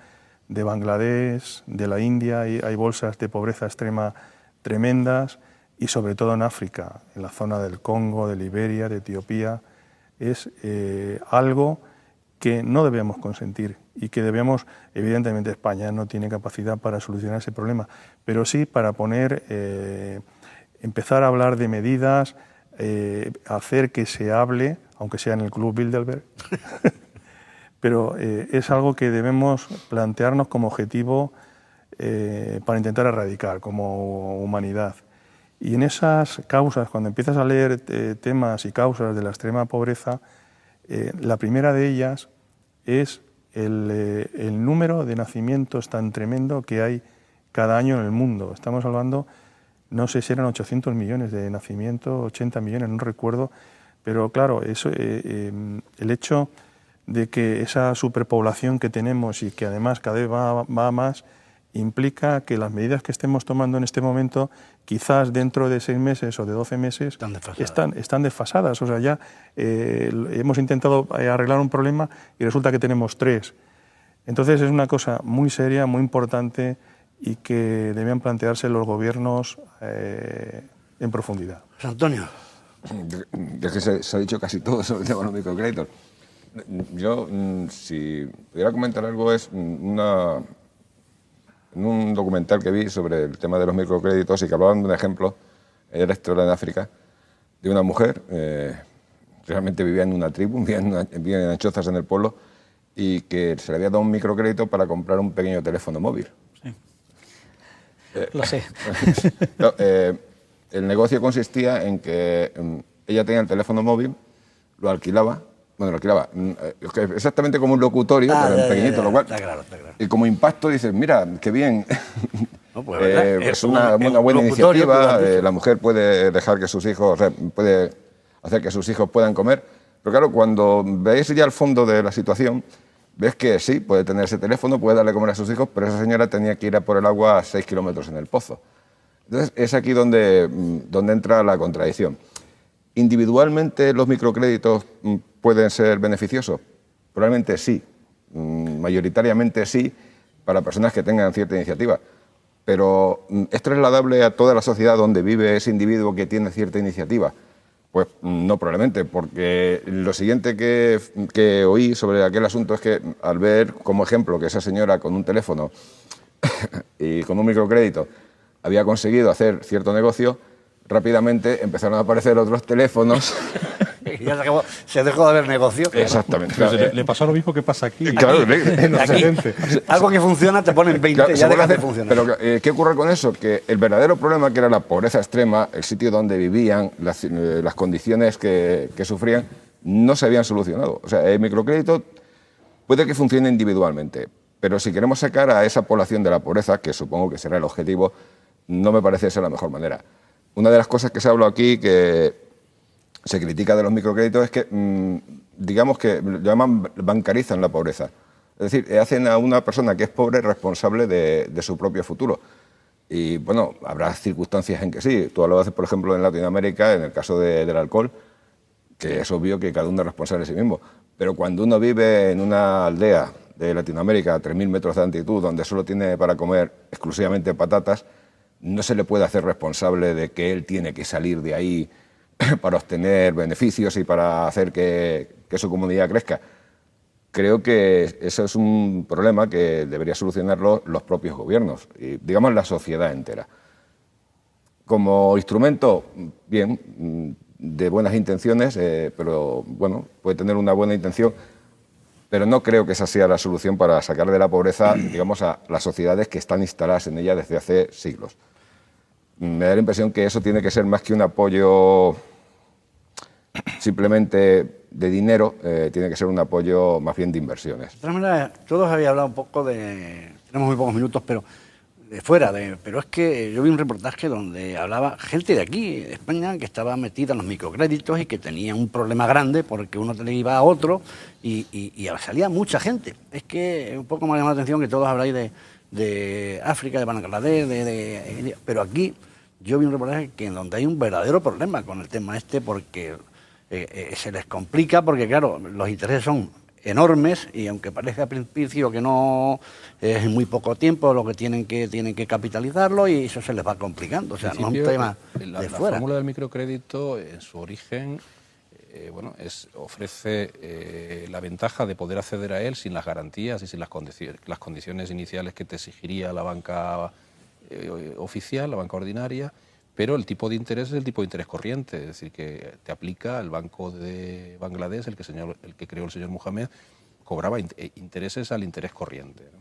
de Bangladesh, de la India, hay bolsas de pobreza extrema tremendas, y sobre todo en África, en la zona del Congo, de Liberia, de Etiopía. Es algo que no debemos consentir y que debemos, evidentemente España no tiene capacidad para solucionar ese problema, pero sí para empezar a hablar de medidas, hacer que se hable, aunque sea en el Club Bilderberg, pero es algo que debemos plantearnos como objetivo para intentar erradicar como humanidad. Y en esas causas, cuando empiezas a leer temas y causas de la extrema pobreza, la primera de ellas es el número de nacimientos tan tremendo que hay cada año en el mundo. Estamos hablando, no sé si eran 800 millones de nacimientos, 80 millones, no recuerdo, pero claro, eso, el hecho de que esa superpoblación que tenemos y que además cada vez va más, implica que las medidas que estemos tomando en este momento, quizás dentro de 6 meses o de 12 meses, están desfasadas. O sea, ya hemos intentado arreglar un problema y resulta que tenemos 3. Entonces es una cosa muy seria, muy importante y que deben plantearse los gobiernos en profundidad. José Antonio. Ya que se ha dicho casi todo sobre el tema de los microcréditos. Yo, si pudiera comentar algo, es un documental que vi sobre el tema de los microcréditos y que hablaban de un ejemplo, era en África, de una mujer, realmente vivía en una tribu, vivía en chozas en el pueblo, y que se le había dado un microcrédito para comprar un pequeño teléfono móvil. Sí. Lo sé. El negocio consistía en que ella tenía el teléfono móvil, lo alquilaba, exactamente como un locutorio, pero pequeñito, lo cual, está claro. Y como impacto dices, mira, qué bien, no, pues, es una buena iniciativa, la mujer puede dejar que sus hijos, o sea, puede hacer que sus hijos puedan comer, pero claro, cuando veis ya el fondo de la situación, ves que sí, puede tener ese teléfono, puede darle comer a sus hijos, pero esa señora tenía que ir a por el agua a 6 kilómetros en el pozo. Entonces, es aquí donde entra la contradicción. ¿Individualmente los microcréditos pueden ser beneficiosos? Probablemente sí, mayoritariamente sí, para personas que tengan cierta iniciativa. Pero ¿es trasladable a toda la sociedad donde vive ese individuo que tiene cierta iniciativa? Pues no probablemente, porque lo siguiente que oí sobre aquel asunto es que al ver como ejemplo que esa señora con un teléfono y con un microcrédito había conseguido hacer cierto negocio, rápidamente empezaron a aparecer otros teléfonos. Ya se dejó de haber negocio. Exactamente. Claro, le pasó lo mismo que pasa aquí. Claro, aquí, algo que funciona te ponen 20, claro, ya deja de funcionar. Pero ¿qué ocurre con eso? Que el verdadero problema, que era la pobreza extrema, el sitio donde vivían, las condiciones que sufrían, no se habían solucionado. O sea, el microcrédito puede que funcione individualmente, pero si queremos sacar a esa población de la pobreza, que supongo que será el objetivo, no me parece ser la mejor manera. Una de las cosas que se ha hablado aquí, que se critica de los microcréditos, es que, digamos que lo llaman, bancarizan la pobreza. Es decir, hacen a una persona que es pobre responsable de su propio futuro. Y bueno, habrá circunstancias en que sí. Tú lo haces, por ejemplo, en Latinoamérica, en el caso del alcohol, que es obvio que cada uno es responsable de sí mismo. Pero cuando uno vive en una aldea de Latinoamérica a 3.000 metros de altitud, donde solo tiene para comer exclusivamente patatas, no se le puede hacer responsable de que él tiene que salir de ahí para obtener beneficios y para hacer que su comunidad crezca. Creo que eso es un problema que debería solucionarlo los propios gobiernos y, digamos, la sociedad entera. Como instrumento, bien, de buenas intenciones, pero bueno, puede tener una buena intención, pero no creo que esa sea la solución para sacar de la pobreza, digamos, a las sociedades que están instaladas en ella desde hace siglos. Me da la impresión que eso tiene que ser más que un apoyo simplemente de dinero, tiene que ser un apoyo más bien de inversiones. De todas maneras, todos habían hablado un poco de... Tenemos muy pocos minutos, pero pero es que yo vi un reportaje donde hablaba gente de aquí, de España, que estaba metida en los microcréditos y que tenía un problema grande porque uno le iba a otro y salía mucha gente. Es que un poco me llama la atención que todos habláis de África, de Bangladesh, pero aquí yo vi un reportaje que en donde hay un verdadero problema con el tema porque se les complica, porque claro, los intereses son enormes y aunque parece al principio que no es en muy poco tiempo lo que tienen que capitalizarlo, y eso se les va complicando. O sea, no es un tema de fuera. La fórmula del microcrédito, en su origen, ofrece la ventaja de poder acceder a él sin las garantías y sin las condiciones iniciales que te exigiría la banca oficial, la banca ordinaria, pero el tipo de interés es el tipo de interés corriente, es decir, que te aplica el Banco de Bangladesh, el que creó el señor Mohamed, cobraba intereses al interés corriente, ¿no?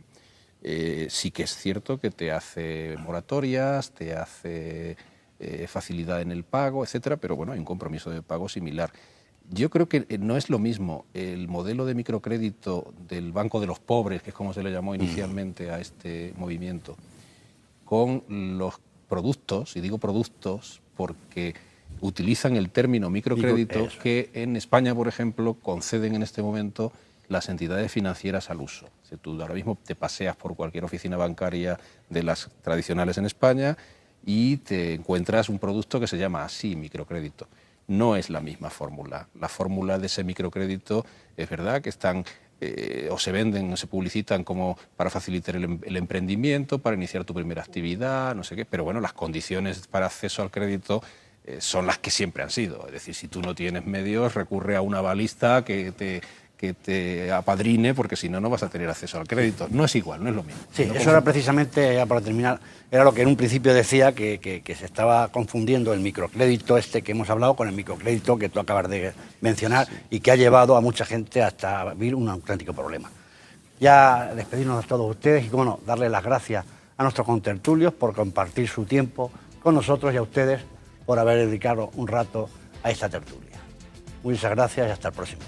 Sí que es cierto que te hace moratorias, te hace facilidad en el pago, etcétera, pero bueno, hay un compromiso de pago similar. Yo creo que no es lo mismo el modelo de microcrédito del Banco de los Pobres, que es como se le llamó inicialmente a este movimiento, con los productos, y digo productos porque utilizan el término microcrédito que en España, por ejemplo, conceden en este momento las entidades financieras al uso. Si tú ahora mismo te paseas por cualquier oficina bancaria de las tradicionales en España y te encuentras un producto que se llama así, microcrédito. No es la misma fórmula. La fórmula de ese microcrédito es verdad que están o se venden o se publicitan como para facilitar el emprendimiento, para iniciar tu primera actividad, no sé qué, pero bueno, las condiciones para acceso al crédito son las que siempre han sido. Es decir, si tú no tienes medios, recurre a un avalista que te apadrine, porque si no, no vas a tener acceso al crédito. No es igual, no es lo mismo. Sí, eso era precisamente, ya para terminar, era lo que en un principio decía, que se estaba confundiendo el microcrédito que hemos hablado con el microcrédito que tú acabas de mencionar, sí, y que ha llevado a mucha gente hasta vivir un auténtico problema. Ya despedirnos de todos ustedes y, como no, darles las gracias a nuestros contertulios por compartir su tiempo con nosotros y a ustedes por haber dedicado un rato a esta tertulia. Muchas gracias y hasta el próximo.